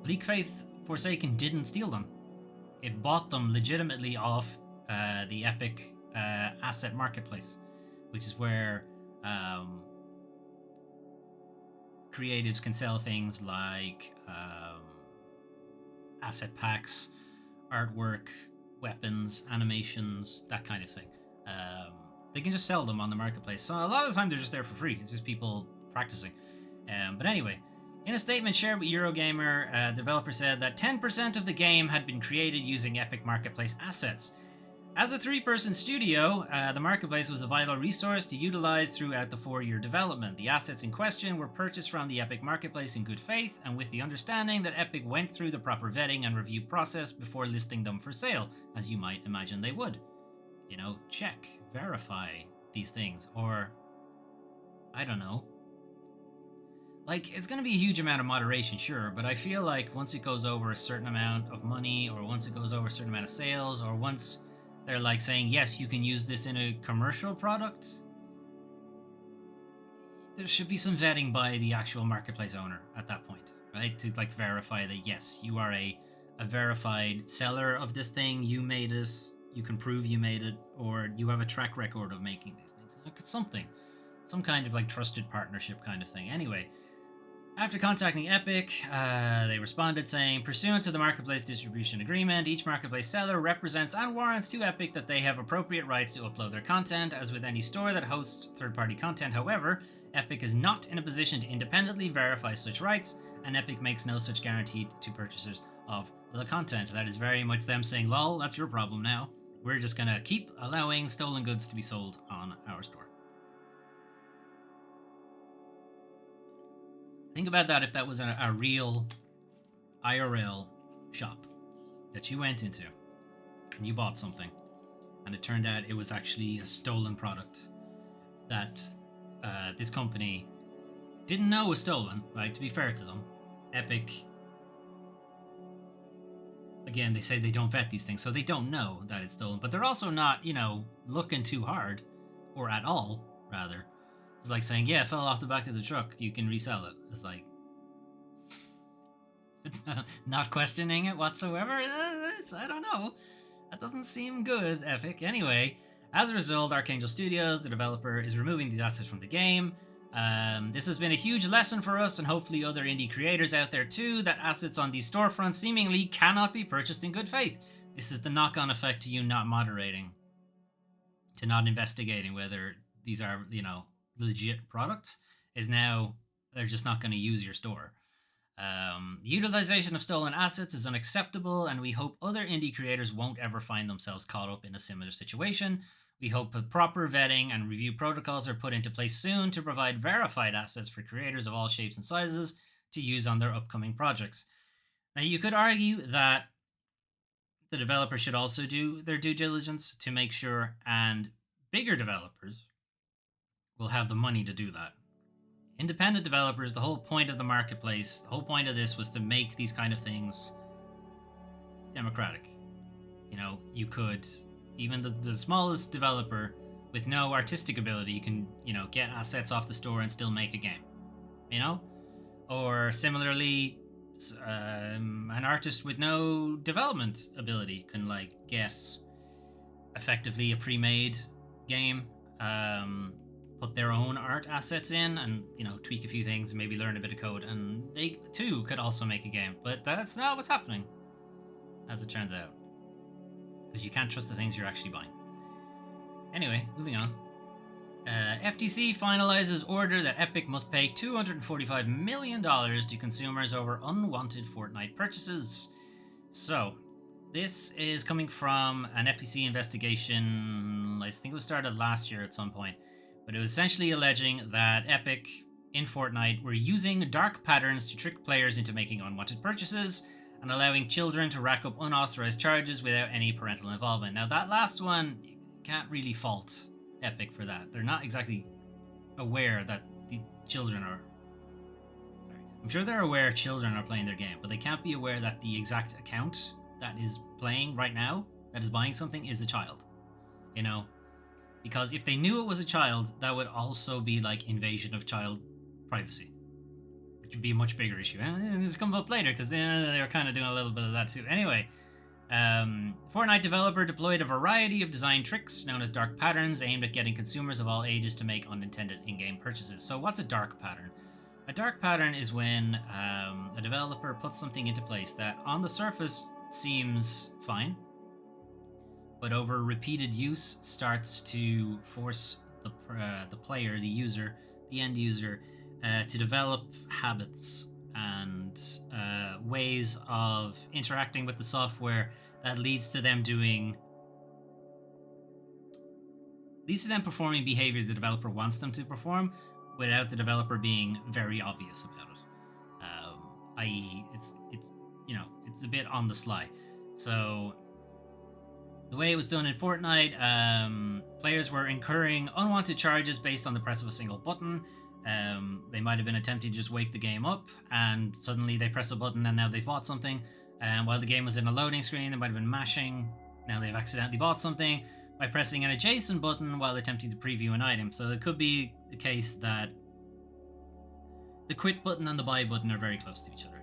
Bleak Faith Forsaken didn't steal them. It bought them legitimately off the Epic Asset Marketplace, which is where creatives can sell things like asset packs, artwork, weapons, animations, that kind of thing. They can just sell them on the marketplace. So a lot of the time they're just there for free. It's just people practicing. But anyway, in a statement shared with Eurogamer, the developer said that 10% of the game had been created using Epic Marketplace assets. As a 3-person studio, the marketplace was a vital resource to utilize throughout the 4-year development. The assets in question were purchased from the Epic Marketplace in good faith, and with the understanding that Epic went through the proper vetting and review process before listing them for sale, as you might imagine they would. Check, verify these things, or I don't know. Like, it's going to be a huge amount of moderation, sure, but I feel like once it goes over a certain amount of money, or once it goes over a certain amount of sales, or once they're like saying, yes, you can use this in a commercial product, there should be some vetting by the actual marketplace owner at that point, right? To like verify that, yes, you are a verified seller of this thing, you made it, you can prove you made it, or you have a track record of making these things. Like, it's something. Some kind of like trusted partnership kind of thing. Anyway, after contacting Epic, they responded saying, pursuant to the Marketplace Distribution Agreement, each Marketplace seller represents and warrants to Epic that they have appropriate rights to upload their content. As with any store that hosts third-party content, however, Epic is not in a position to independently verify such rights, and Epic makes no such guarantee to purchasers of the content. That is very much them saying, lol, that's your problem now. We're just going to keep allowing stolen goods to be sold on our store. Think about that if that was a real IRL shop that you went into and you bought something and it turned out it was actually a stolen product that this company didn't know was stolen, right? To be fair to them, Epic again, they say they don't vet these things, so they don't know that it's stolen. But they're also not, looking too hard, or at all, rather. It's like saying, yeah, it fell off the back of the truck, you can resell it. It's like, it's not questioning it whatsoever. I don't know. That doesn't seem good, Epic. Anyway, as a result, Archangel Studios, the developer, is removing these assets from the game. This has been a huge lesson for us and hopefully other indie creators out there too, that assets on these storefronts seemingly cannot be purchased in good faith. This is the knock-on effect to you not moderating, to not investigating whether these are, legit products, is now they're just not going to use your store. Utilization of stolen assets is unacceptable, and we hope other indie creators won't ever find themselves caught up in a similar situation. We hope that proper vetting and review protocols are put into place soon to provide verified assets for creators of all shapes and sizes to use on their upcoming projects. Now, you could argue that the developer should also do their due diligence to make sure, and bigger developers will have the money to do that. Independent developers, the whole point of the marketplace, the whole point of this was to make these kind of things democratic. You could, even the smallest developer with no artistic ability can, get assets off the store and still make a game. Or similarly, an artist with no development ability can get effectively a pre-made game, put their own art assets in and, tweak a few things and maybe learn a bit of code, and they too could also make a game. But that's not what's happening, as it turns out, because you can't trust the things you're actually buying. Anyway, moving on. FTC finalizes order that Epic must pay $245 million to consumers over unwanted Fortnite purchases. So, this is coming from an FTC investigation, I think it was started last year at some point, but it was essentially alleging that Epic in Fortnite were using dark patterns to trick players into making unwanted purchases and allowing children to rack up unauthorized charges without any parental involvement. Now, that last one, you can't really fault Epic for that. They're not exactly aware that the children are... Sorry. I'm sure they're aware children are playing their game, but they can't be aware that the exact account that is playing right now, that is buying something, is a child. Because if they knew it was a child, that would also be invasion of child privacy, which would be a much bigger issue. And it's come up later because they were kind of doing a little bit of that too. Anyway, Fortnite developer deployed a variety of design tricks known as dark patterns aimed at getting consumers of all ages to make unintended in-game purchases. So what's a dark pattern? A dark pattern is when a developer puts something into place that on the surface seems fine, but over repeated use starts to force the player, the user, the end user, to develop habits and ways of interacting with the software that leads to them performing behavior the developer wants them to perform without the developer being very obvious about it. I.e., it's a bit on the sly. So the way it was done in Fortnite, players were incurring unwanted charges based on the press of a single button. They might have been attempting to just wake the game up, and suddenly they press a button and now they've bought something. And while the game was in a loading screen, they might have been mashing. Now they've accidentally bought something by pressing an adjacent button while attempting to preview an item. So it could be the case that the quit button and the buy button are very close to each other.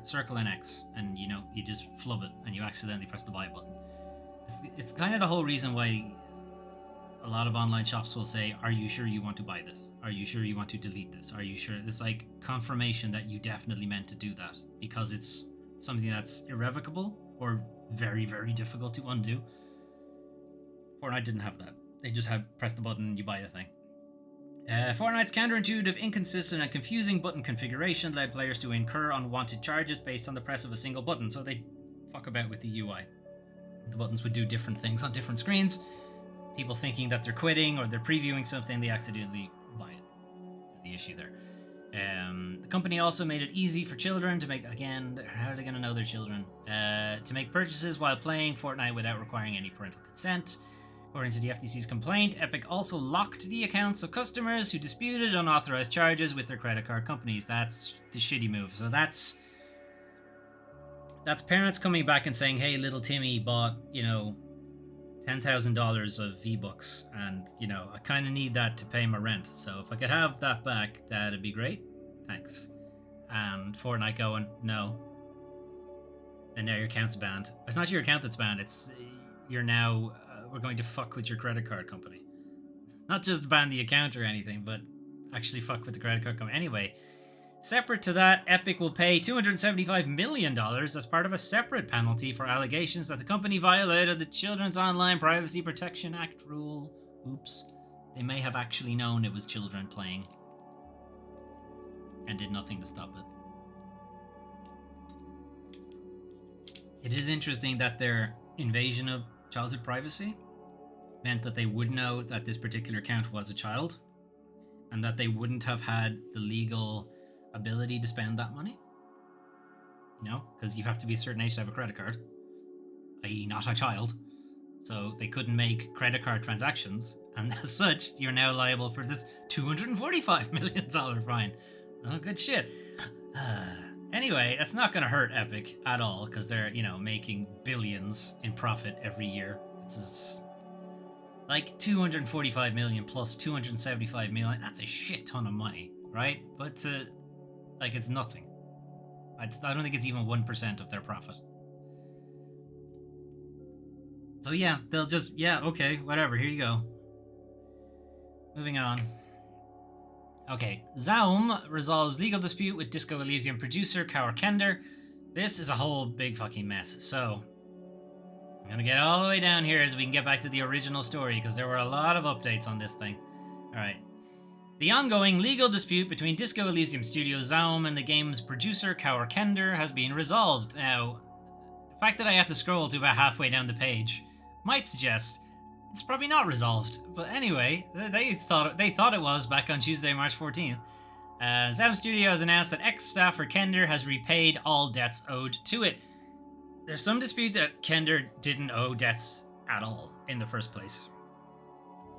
Circle and X, and you just flub it and you accidentally press the buy button. It's kind of the whole reason why a lot of online shops will say, are you sure you want to buy this? Are you sure you want to delete this? Are you sure? It's like confirmation that you definitely meant to do that, because it's something that's irrevocable or very, very difficult to undo. Fortnite didn't have that. They just had press the button and you buy the thing. Fortnite's counterintuitive, inconsistent, and confusing button configuration led players to incur unwanted charges based on the press of a single button, so they fuck about with the UI. The buttons would do different things on different screens. People thinking that they're quitting or they're previewing something, they accidentally buy it. Is the issue there. The company also made it easy for children to make, again, how are they going to know they're children? To make purchases while playing Fortnite without requiring any parental consent. According to the FTC's complaint, Epic also locked the accounts of customers who disputed unauthorized charges with their credit card companies. That's the shitty move. So that's That's parents coming back and saying, hey, little Timmy bought, $10,000 of V-Bucks, and, I kind of need that to pay my rent. So if I could have that back, that'd be great. Thanks. And Fortnite going, no. And now your account's banned. It's not your account that's banned, it's you're now, we're going to fuck with your credit card company. Not just ban the account or anything, but actually fuck with the credit card company. Anyway, separate to that, Epic will pay $275 million as part of a separate penalty for allegations that the company violated the Children's Online Privacy Protection Act rule. Oops. They may have actually known it was children playing and did nothing to stop it. It is interesting that their invasion of childhood privacy meant that they would know that this particular account was a child and that they wouldn't have had the legal ability to spend that money. Because you have to be a certain age to have a credit card, i.e. not a child. So they couldn't make credit card transactions, and as such, you're now liable for this $245 million fine. Oh, good shit. Anyway, that's not going to hurt Epic at all, because they're, making billions in profit every year. It's like 245 million plus 275 million. That's a shit ton of money, right? But it's nothing. I don't think it's even 1% of their profit. So yeah, they'll just, okay, whatever, here you go. Moving on. Okay, Zaum resolves legal dispute with Disco Elysium producer Kaur Kender. This is a whole big fucking mess. So, I'm gonna get all the way down here as we can get back to the original story, because there were a lot of updates on this thing. Alright. The ongoing legal dispute between Disco Elysium studio Zaum and the game's producer Kaur Kender has been resolved. Now, the fact that I have to scroll to about halfway down the page might suggest it's probably not resolved. But anyway, they thought it was back on Tuesday, March 14th. Zaum Studio has announced that ex-staffer Kender has repaid all debts owed to it. There's some dispute that Kender didn't owe debts at all in the first place.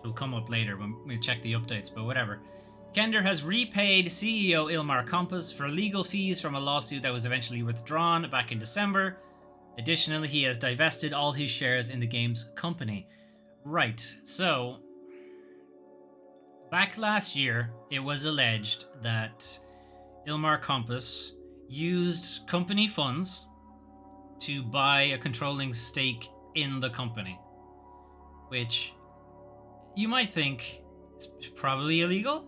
It'll come up later when we check the updates, but whatever. Kender has repaid CEO Ilmar Kompas for legal fees from a lawsuit that was eventually withdrawn back in December. Additionally, he has divested all his shares in the game's company. Right, so back last year, it was alleged that Ilmar Kompas used company funds to buy a controlling stake in the company, which you might think is probably illegal.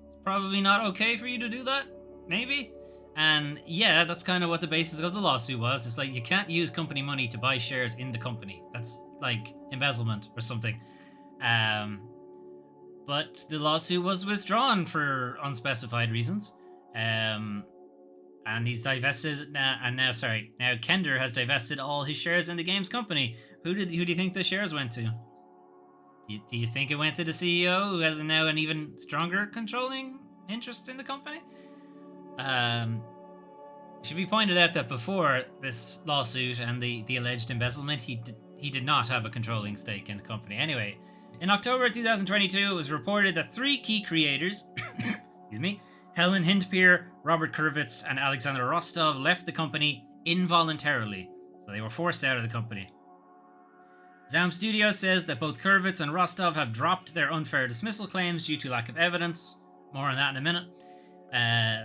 It's probably not okay for you to do that, maybe. And yeah, that's kind of what the basis of the lawsuit was. It's like, you can't use company money to buy shares in the company. That's like embezzlement or something. But the lawsuit was withdrawn for unspecified reasons. And he's divested now Kender has divested all his shares in the game's company. Who do you think the shares went to? Do you think it went to the CEO, who has now an even stronger controlling interest in the company? It should be pointed out that before this lawsuit and the alleged embezzlement, he did not have a controlling stake in the company. Anyway, in October 2022, it was reported that 3 key creators, excuse me, Helen Hindpeer, Robert Kurvitz, and Alexander Rostov left the company involuntarily, so they were forced out of the company. Zaum Studio says that both Kurvitz and Rostov have dropped their unfair dismissal claims due to lack of evidence. More on that in a minute.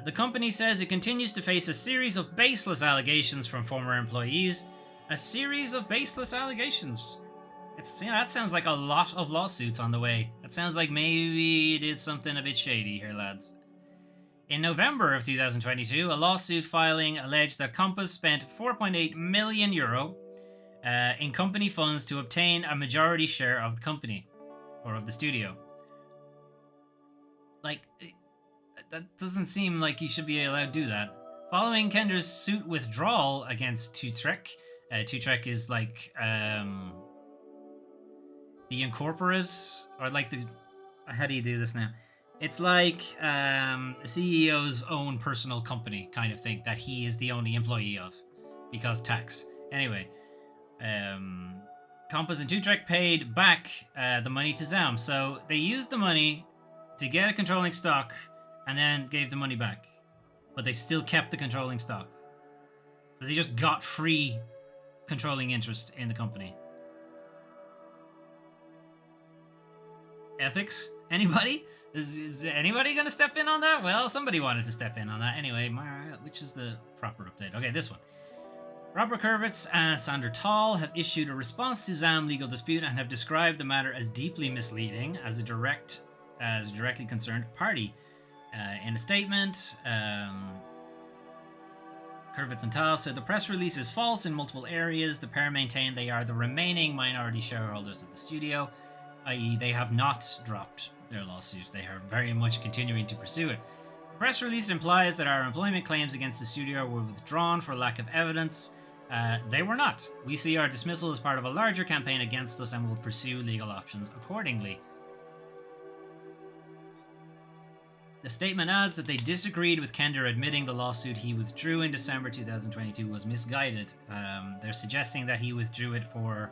The company says it continues to face a series of baseless allegations from former employees. A series of baseless allegations. That sounds like a lot of lawsuits on the way. That sounds like maybe you did something a bit shady here, lads. In November of 2022, a lawsuit filing alleged that Kompas spent €4.8 million in company funds to obtain a majority share of the company, or of the studio. Like, that doesn't seem like you should be allowed to do that. Following Kender's suit withdrawal against Tutrek, Tutrek is like the incorporate, or like the, how do you do this now? It's like the CEO's own personal company kind of thing that he is the only employee of, because tax. Anyway, Kompas and Tutrek paid back the money to Zaum, so they used the money to get a controlling stock and then gave the money back, but they still kept the controlling stock. So they just got free controlling interest in the company. Ethics? Anybody? Is anybody going to step in on that? Well, somebody wanted to step in on that. Anyway, which is the proper update? Okay, this one. Robert Kurvitz and Sandra Tall have issued a response to ZAM legal dispute and have described the matter as deeply misleading as a directly concerned party. In a statement, Kurvitz and Tall said the press release is false in multiple areas. The pair maintain they are the remaining minority shareholders of the studio, i.e. they have not dropped their lawsuit. They are very much continuing to pursue it. The press release implies that our employment claims against the studio were withdrawn for lack of evidence. They were not. We see our dismissal as part of a larger campaign against us and will pursue legal options accordingly. The statement adds that they disagreed with Kender admitting the lawsuit he withdrew in December 2022 was misguided. They're suggesting that he withdrew it for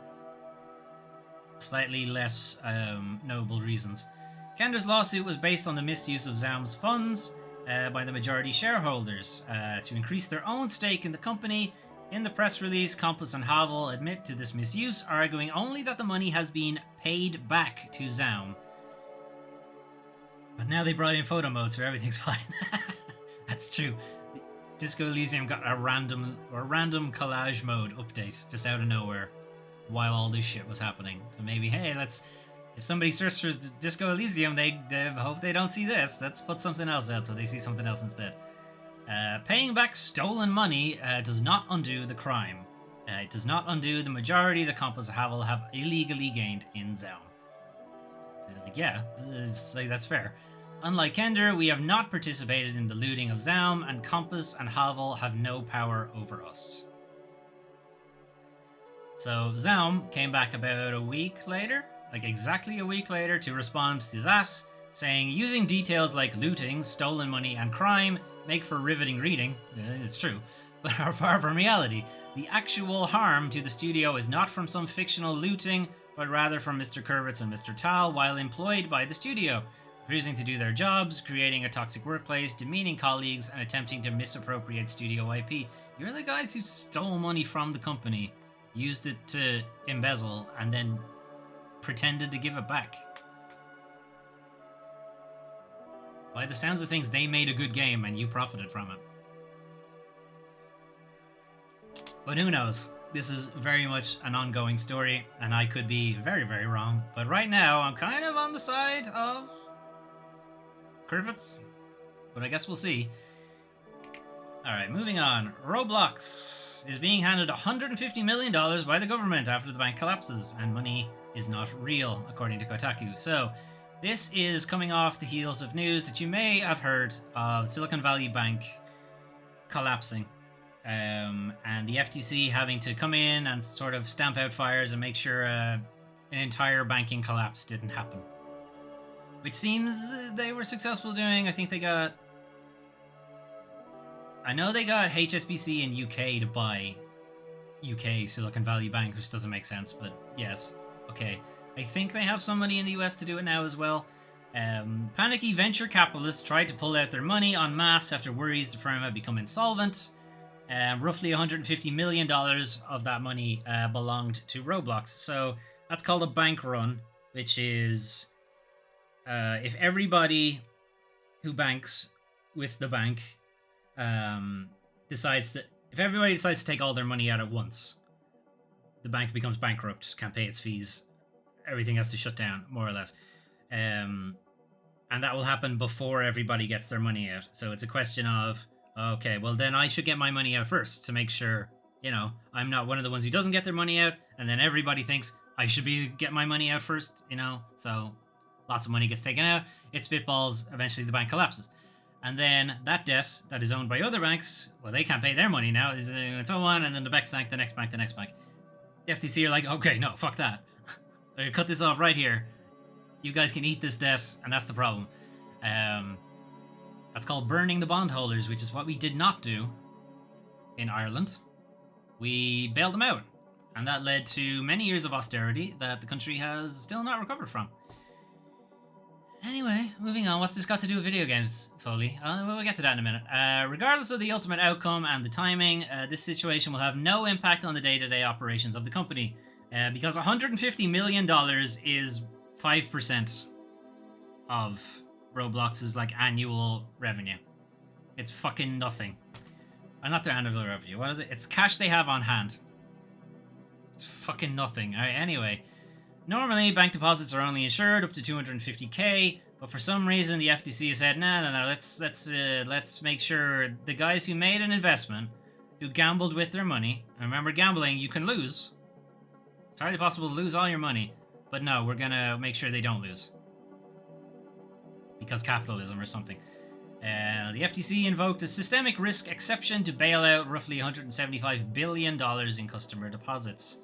slightly less noble reasons. Kender's lawsuit was based on the misuse of ZAM's funds by the majority shareholders to increase their own stake in the company. In the press release, Compass and Havel admit to this misuse, arguing only that the money has been paid back to ZAM. But now they brought in photo mode, so everything's fine. That's true. Disco Elysium got a random collage mode update just out of nowhere while all this shit was happening. So maybe, hey, if somebody searches for Disco Elysium, they hope they don't see this. Let's put something else out so they see something else instead. Paying back stolen money does not undo the crime. It does not undo the majority the Compass Havel have illegally gained in ZAM. Yeah, that's fair. Unlike Kender, we have not participated in the looting of ZAM, and Compass and Havel have no power over us. So ZAM came back about a week later, like exactly a week later, to respond to that, saying, using details like looting, stolen money, and crime make for riveting reading. It's true, but are far from reality. The actual harm to the studio is not from some fictional looting, but rather from Mr. Kurvitz and Mr. Tal while employed by the studio, refusing to do their jobs, creating a toxic workplace, demeaning colleagues, and attempting to misappropriate studio IP. You're the guys who stole money from the company, used it to embezzle, and then pretended to give it back. By the sounds of things, they made a good game and you profited from it. But who knows? This is very much an ongoing story, and I could be very, very wrong. But right now, I'm kind of on the side of Kurvitz. But I guess we'll see. Alright, moving on. Roblox is being handed $150 million by the government after the bank collapses, and money is not real, according to Kotaku. So, this is coming off the heels of news that you may have heard of Silicon Valley Bank collapsing. And the FTC having to come in and sort of stamp out fires and make sure an entire banking collapse didn't happen. Which seems they were successful doing. I know they got HSBC in UK to buy UK Silicon Valley Bank, which doesn't make sense, but yes, okay. I think they have somebody in the US to do it now as well. Panicky venture capitalists tried to pull out their money en masse after worries the firm had become insolvent. Roughly $150 million of that money belonged to Roblox. So that's called a bank run, which is if everybody who banks with the bank if everybody decides to take all their money out at once, the bank becomes bankrupt, can't pay its fees, everything has to shut down, more or less. And that will happen before everybody gets their money out. So it's a question of, okay, well then I should get my money out first to make sure, I'm not one of the ones who doesn't get their money out, and then everybody thinks I should get my money out first, so lots of money gets taken out, it spitballs, eventually the bank collapses. And then that debt that is owned by other banks, well, they can't pay their money now, and so on, and then the next bank, the next bank, the next bank. The FTC are like, okay, no, fuck that. I'm gonna cut this off right here. You guys can eat this debt, and that's the problem. That's called burning the bondholders, which is what we did not do in Ireland. We bailed them out, and that led to many years of austerity that the country has still not recovered from. Anyway, moving on. What's this got to do with video games, Foley? We'll get to that in a minute. Regardless of the ultimate outcome and the timing, this situation will have no impact on the day-to-day operations of the company, because $150 million is 5% of Roblox's like annual revenue. It's fucking nothing. Not their annual revenue. What is it? It's cash they have on hand. It's fucking nothing. All right. Anyway. Normally, bank deposits are only insured up to 250k, but for some reason the FTC has said, no, let's make sure the guys who made an investment, who gambled with their money, and remember gambling, you can lose. It's hardly possible to lose all your money, but no, we're gonna make sure they don't lose. Because capitalism or something. The FTC invoked a systemic risk exception to bail out roughly $175 billion in customer deposits.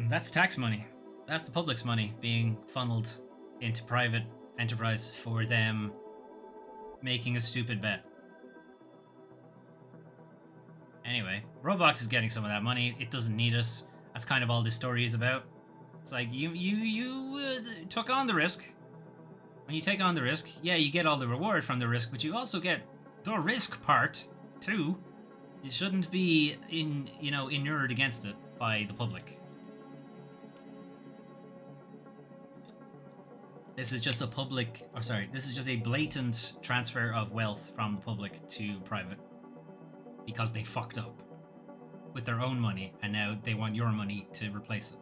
That's tax money. That's the public's money being funneled into private enterprise for them making a stupid bet. Anyway, Roblox is getting some of that money. It doesn't need it. That's kind of all this story is about. It's like you took on the risk. When you take on the risk, yeah, you get all the reward from the risk, but you also get the risk part too. You shouldn't be inured against it by the public. This is just a this is just a blatant transfer of wealth from the public to private because they fucked up with their own money and now they want your money to replace it.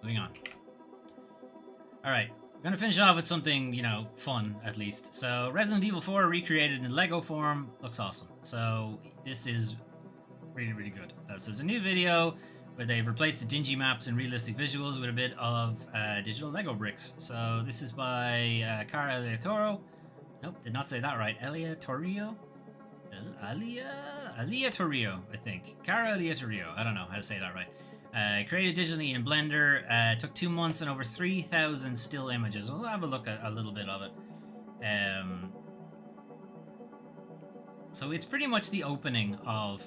Moving on. Alright, I'm gonna finish off with something, fun at least. So, Resident Evil 4 recreated in Lego form looks awesome. So, this is really, really good. So, there's a new video where they've replaced the dingy maps and realistic visuals with a bit of digital Lego bricks. So this is by Cara Eliatoro. Nope, did not say that right. Alia Torrio, I think. Cara Eliatoro. I don't know how to say that right. Created digitally in Blender. Took 2 months and over 3,000 still images. We'll have a look at a little bit of it. So it's pretty much the opening of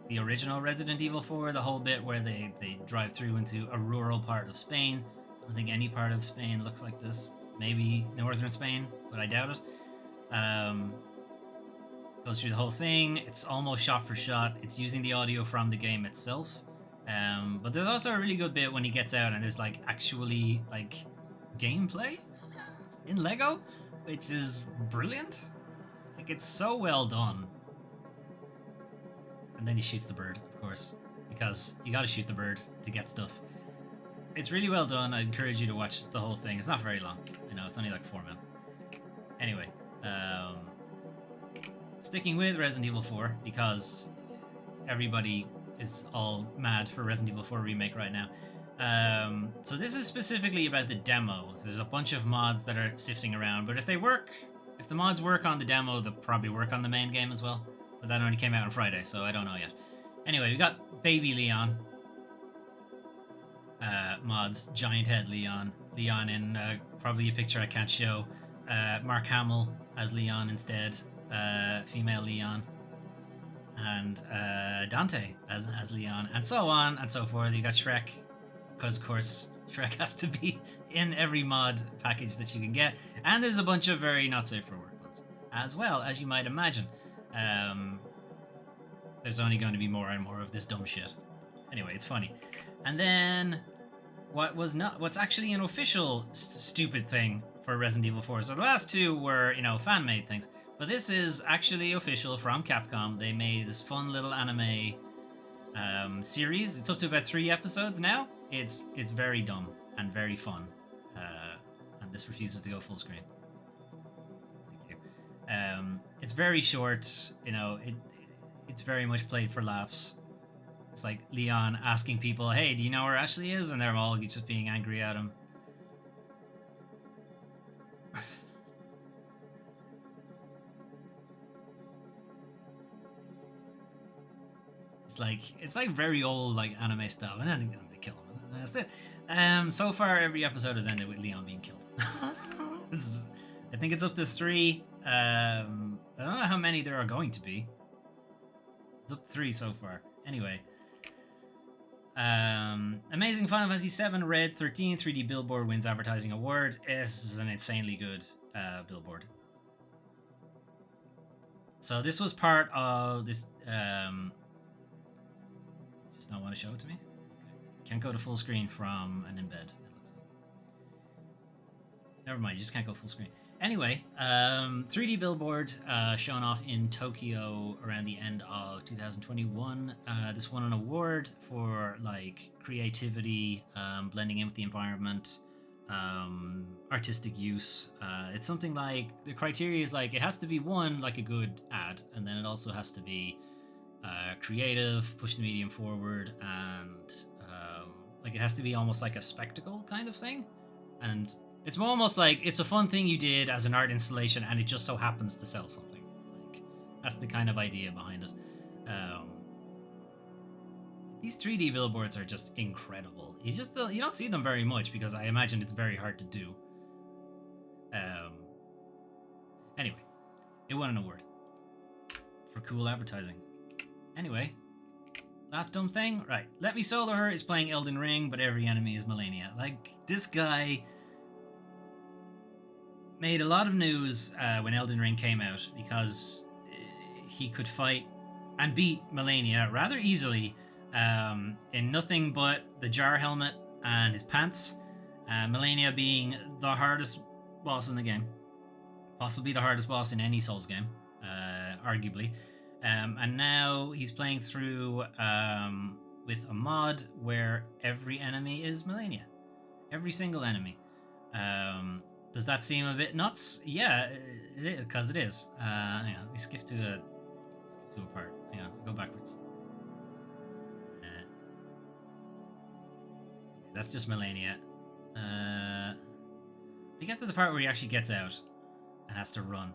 the original Resident Evil 4, the whole bit where they drive through into a rural part of Spain. I don't think any part of Spain looks like this. Maybe northern Spain, but I doubt it. Goes through the whole thing. It's almost shot for shot. It's using the audio from the game itself. But there's also a really good bit when he gets out and there's actually gameplay in Lego, which is brilliant. It's so well done. And then he shoots the bird, of course, because you gotta shoot the bird to get stuff. It's really well done. I encourage you to watch the whole thing. It's not very long. I know, it's only 4 minutes. Anyway, sticking with Resident Evil 4, because everybody is all mad for Resident Evil 4 Remake right now. So this is specifically about the demo. So there's a bunch of mods that are sifting around, but if the mods work on the demo, they'll probably work on the main game as well. But that only came out on Friday, so I don't know yet. Anyway, we got Baby Leon. Mods, Giant Head Leon. Leon in probably a picture I can't show. Mark Hamill as Leon instead. Female Leon. And Dante as Leon. And so on and so forth. You got Shrek. Because, of course, Shrek has to be in every mod package that you can get. And there's a bunch of very not safe for work ones as well, as you might imagine. There's only going to be more and more of this dumb shit. Anyway, it's funny. And then what's actually an official stupid thing for Resident Evil 4. So the last two were, fan-made things. But this is actually official from Capcom. They made this fun little anime series. It's up to about 3 episodes now. It's very dumb and very fun. And this refuses to go full screen. It's very short, it's very much played for laughs. It's like Leon asking people, hey, do you know where Ashley is? And they're all just being angry at him. It's like very old anime stuff, and then they kill him. And that's it. So far every episode has ended with Leon being killed. I think it's up to 3. I don't know how many there are going to be. It's up to 3 so far. Anyway. Amazing Final Fantasy VII Red 13 3D Billboard wins Advertising Award. This is an insanely good billboard. So this was part of this. Just not want to show it to me. Okay. Can't go to full screen from an embed. It looks like. Never mind. You just can't go full screen. Anyway, 3D billboard shown off in Tokyo around the end of 2021. This won an award for like creativity, blending in with the environment, artistic use. It's something like the criteria is like it has to be one like a good ad, and then it also has to be creative, push the medium forward, and like it has to be almost like a spectacle kind of thing, and it's almost like it's a fun thing you did as an art installation, and it just so happens to sell something. Like that's the kind of idea behind it. These 3D billboards are just incredible. You don't see them very much because I imagine it's very hard to do. Anyway, it won an award for cool advertising. Anyway, last dumb thing, right? Let Me Solo Her is playing Elden Ring, but every enemy is Melania. Like this guy made a lot of news when Elden Ring came out because he could fight and beat Melania rather easily in nothing but the jar helmet and his pants. Melania being the hardest boss in the game, possibly the hardest boss in any Souls game, arguably. And now he's playing through with a mod where every enemy is Melania, every single enemy. Does that seem a bit nuts? Yeah, it is, because it is. Hang on, we skip to a part. Hang on, go backwards. That's just Melania. We get to the part where he actually gets out and has to run.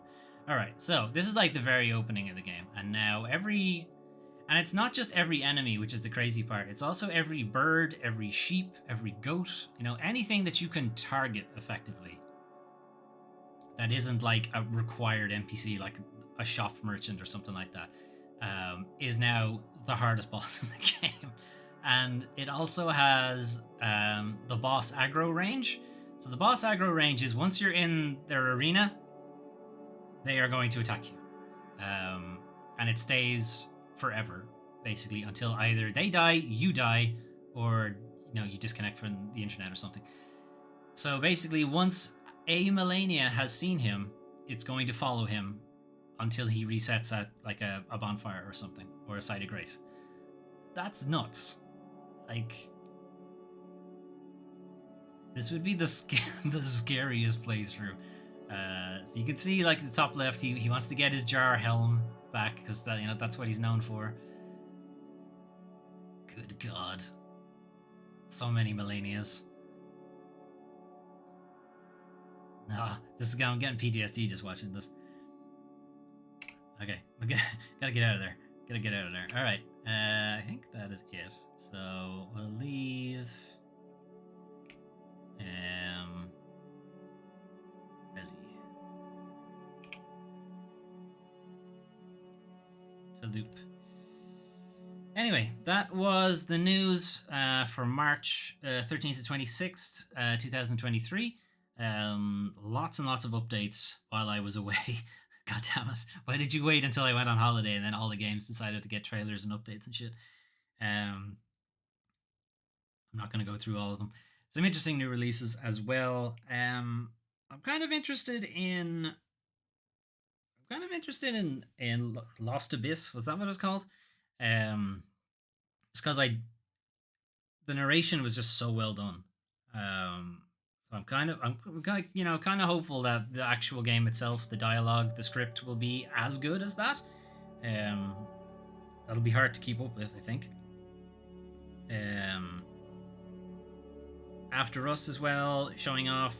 Alright, so this is like the very opening of the game. And now and it's not just every enemy, which is the crazy part. It's also every bird, every sheep, every goat, anything that you can target effectively. That isn't like a required NPC, like a shop merchant or something like that, is now the hardest boss in the game. And it also has the boss aggro range. So the boss aggro range is once you're in their arena, they are going to attack you. And it stays forever, basically, until either they die, you die, or you disconnect from the internet or something. So basically, once a Melania has seen him, it's going to follow him until he resets at like a bonfire or something, or a site of grace. That's nuts. Like, this would be the scariest playthrough. So you can see, like, the top left, he wants to get his jar helm back because that's what he's known for. Good God, so many Melanias. Nah, I'm getting PTSD just watching this. Okay, gotta get out of there. All right, I think that is it. So we'll leave. Resi. To loop. Anyway, that was the news for March 13th to 26th, 2023. Lots and lots of updates while I was away. God damn it. Why did you wait until I went on holiday and then all the games decided to get trailers and updates and shit? I'm not going to go through all of them. Some interesting new releases as well. I'm kind of interested in Lost Abyss. Was that what it was called? Just because the narration was just so well done. So I'm kind of hopeful that the actual game itself, the dialogue, the script will be as good as that. That'll be hard to keep up with, I think. After Us as well, showing off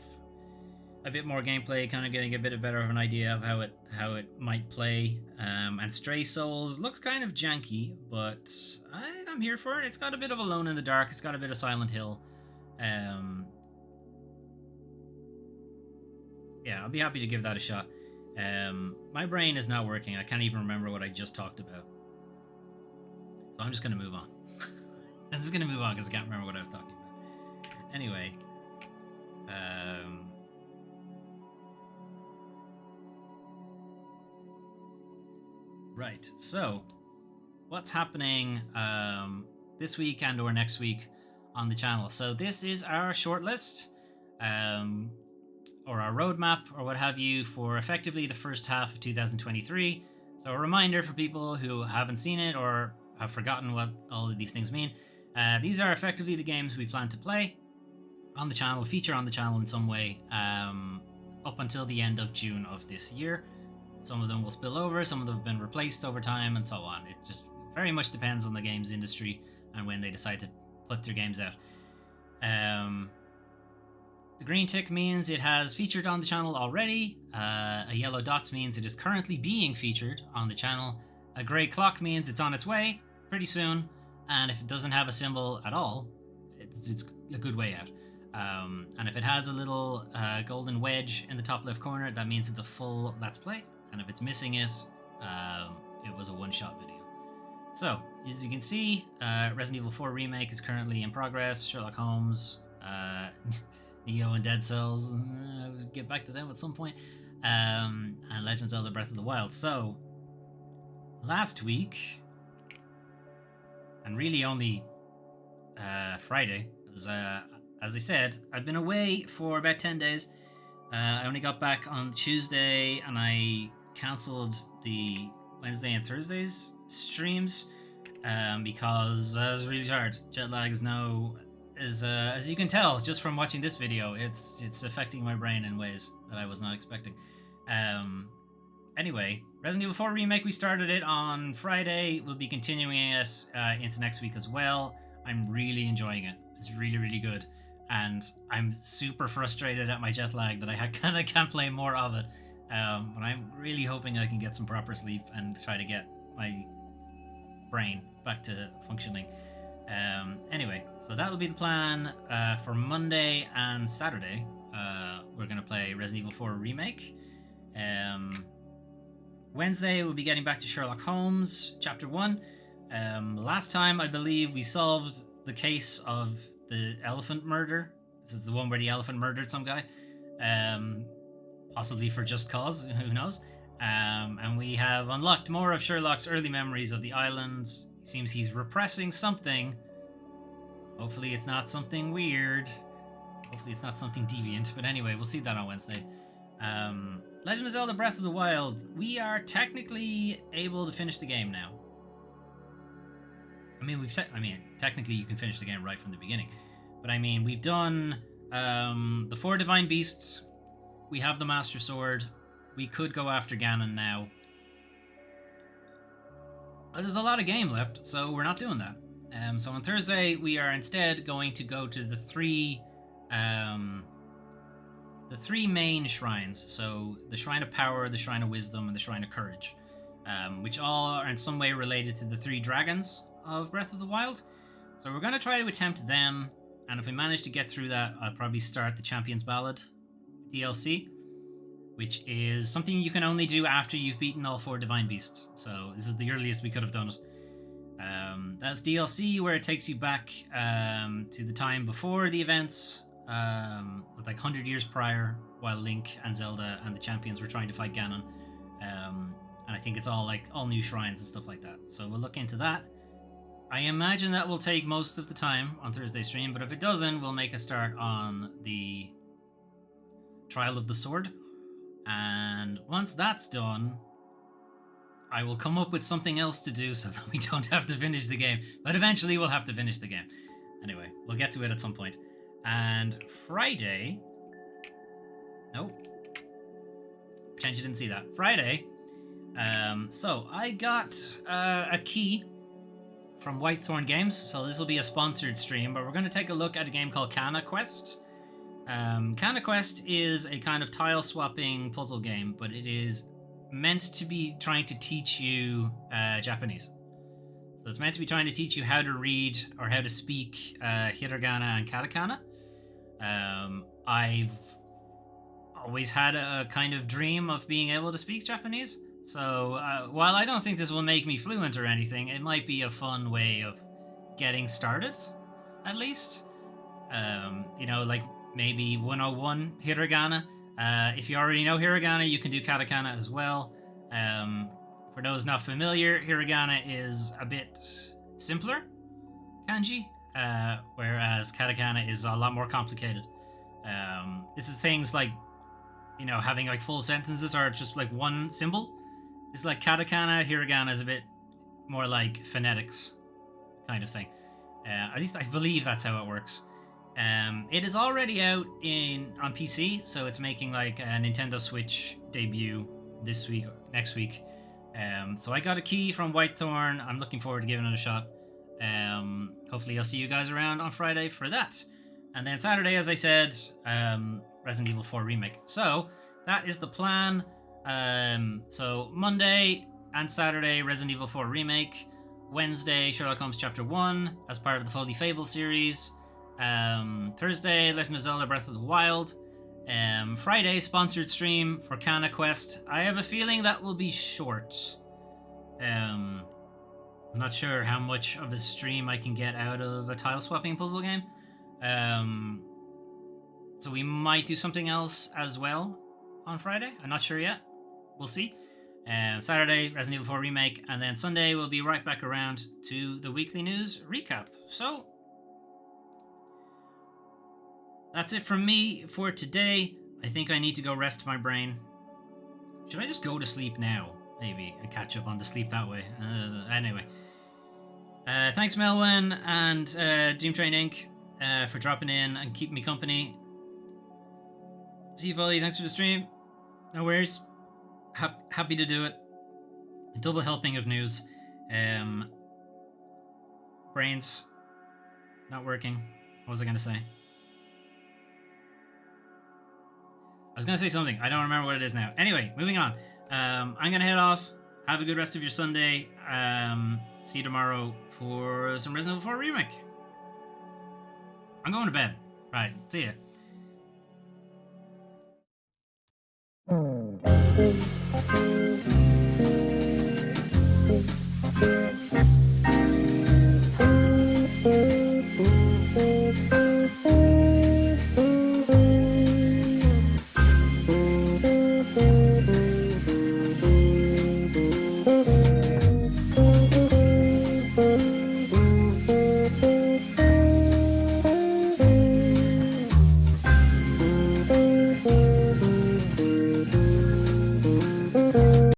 a bit more gameplay, kind of getting a bit better of an idea of how it might play. And Stray Souls looks kind of janky, but I'm here for it. It's got a bit of Alone in the Dark. It's got a bit of Silent Hill. Yeah, I'll be happy to give that a shot. My brain is not working. I can't even remember what I just talked about. So I'm just going to move on. I'm just gonna move on because I can't remember what I was talking about. Anyway, right. So, what's happening this week and or next week on the channel? So this is our shortlist, or our roadmap, or what have you, for effectively the first half of 2023. So a reminder for people who haven't seen it or have forgotten what all of these things mean. These are effectively the games we plan to play on the channel, feature on the channel in some way, up until the end of June of this year. Some of them will spill over, some of them have been replaced over time, and so on. It just very much depends on the games industry and when they decide to put their games out. The green tick means it has featured on the channel already. A yellow dot means it is currently being featured on the channel. A grey clock means it's on its way pretty soon. And if it doesn't have a symbol at all, it's a good way out. And if it has a little golden wedge in the top left corner, that means it's a full Let's Play. And if it's missing it, it was a one-shot video. So, as you can see, Resident Evil 4 Remake is currently in progress. Sherlock Holmes, Neo and Dead Cells, we'll get back to them at some point. And Legend of Zelda Breath of the Wild. So, last week, and really only Friday, as I said, I've been away for about 10 days. I only got back on Tuesday, and I cancelled the Wednesday and Thursdays streams because I was really tired. Jet lag is now, as you can tell just from watching this video, it's affecting my brain in ways that I was not expecting. Anyway, Resident Evil 4 Remake, we started it on Friday. We'll be continuing it into next week as well. I'm really enjoying it. It's really, really good. And I'm super frustrated at my jet lag that I kind of can't play more of it. But I'm really hoping I can get some proper sleep and try to get my brain back to functioning. Anyway, so that'll be the plan for Monday and Saturday. We're going to play Resident Evil 4 Remake. Wednesday, we'll be getting back to Sherlock Holmes, Chapter 1. Last time, I believe we solved the case of the elephant murder. This is the one where the elephant murdered some guy. Possibly for just cause, who knows. And we have unlocked more of Sherlock's early memories of the islands. It seems he's repressing something. Hopefully it's not something weird. Hopefully it's not something deviant. But anyway, we'll see that on Wednesday. Legend of Zelda Breath of the Wild. We are technically able to finish the game now. I mean, technically you can finish the game right from the beginning. But I mean, we've done the 4 Divine Beasts. We have the Master Sword. We could go after Ganon now. But there's a lot of game left, so we're not doing that. So on Thursday, we are instead going to go to the three main shrines. So the Shrine of Power, the Shrine of Wisdom, and the Shrine of Courage, which all are in some way related to the 3 dragons of Breath of the Wild. So we're going to try to attempt them, and if we manage to get through that, I'll probably start the Champion's Ballad DLC, which is something you can only do after you've beaten all 4 Divine Beasts. So this is the earliest we could have done it. That's DLC where it takes you back to the time before the events, like 100 years prior, while Link and Zelda and the champions were trying to fight Ganon. And I think it's all new shrines and stuff like that. So we'll look into that. I imagine that will take most of the time on Thursday's stream, but if it doesn't, we'll make a start on the Trial of the Sword. And once that's done, I will come up with something else to do so that we don't have to finish the game. But eventually we'll have to finish the game. Anyway, we'll get to it at some point. And Friday... Nope. Pretend you didn't see that. Friday. So I got a key from Whitethorn Games. So this will be a sponsored stream, but we're going to take a look at a game called Kana Quest. Kana Quest is a kind of tile swapping puzzle game, but it is meant to be trying to teach you Japanese. So it's meant to be trying to teach you how to read or how to speak hiragana and katakana. I've always had a kind of dream of being able to speak Japanese. So while I don't think this will make me fluent or anything, it might be a fun way of getting started, at least. You know, like maybe 101 hiragana. If you already know hiragana, you can do katakana as well. For those not familiar, hiragana is a bit simpler kanji, whereas katakana is a lot more complicated. This is things like, you know, having like full sentences or just like one symbol. It's like katakana, hiragana is a bit more like phonetics kind of thing. At least I believe that's how it works. It is already out on PC, so it's making like a Nintendo Switch debut this week, next week. So I got a key from Whitethorn. I'm looking forward to giving it a shot. Hopefully I'll see you guys around on Friday for that. And then Saturday, as I said, Resident Evil 4 Remake. So that is the plan. So Monday and Saturday, Resident Evil 4 Remake. Wednesday, Sherlock Holmes Chapter 1 as part of the Foley Fable series. Thursday, Legend of Zelda Breath of the Wild. Friday, sponsored stream for Kana Quest. I have a feeling that will be short. I'm not sure how much of a stream I can get out of a tile swapping puzzle game. So we might do something else as well on Friday. I'm not sure yet. We'll see. Saturday, Resident Evil 4 Remake, and then Sunday we'll be right back around to the weekly news recap. So that's it from me for today. I think I need to go rest my brain. Should I just go to sleep now, maybe, and catch up on the sleep that way? Anyway. Thanks, Melwin and Doom Train Inc. For dropping in and keeping me company. See you, Foley. Thanks for the stream. No worries. Happy to do it. A double helping of news. Brains not working. What was I going to say? I was going to say something. I don't remember what it is now. Anyway, moving on. I'm going to head off. Have a good rest of your Sunday. See you tomorrow for some Resident Evil 4 Remake. I'm going to bed. Right. See ya. Thank you.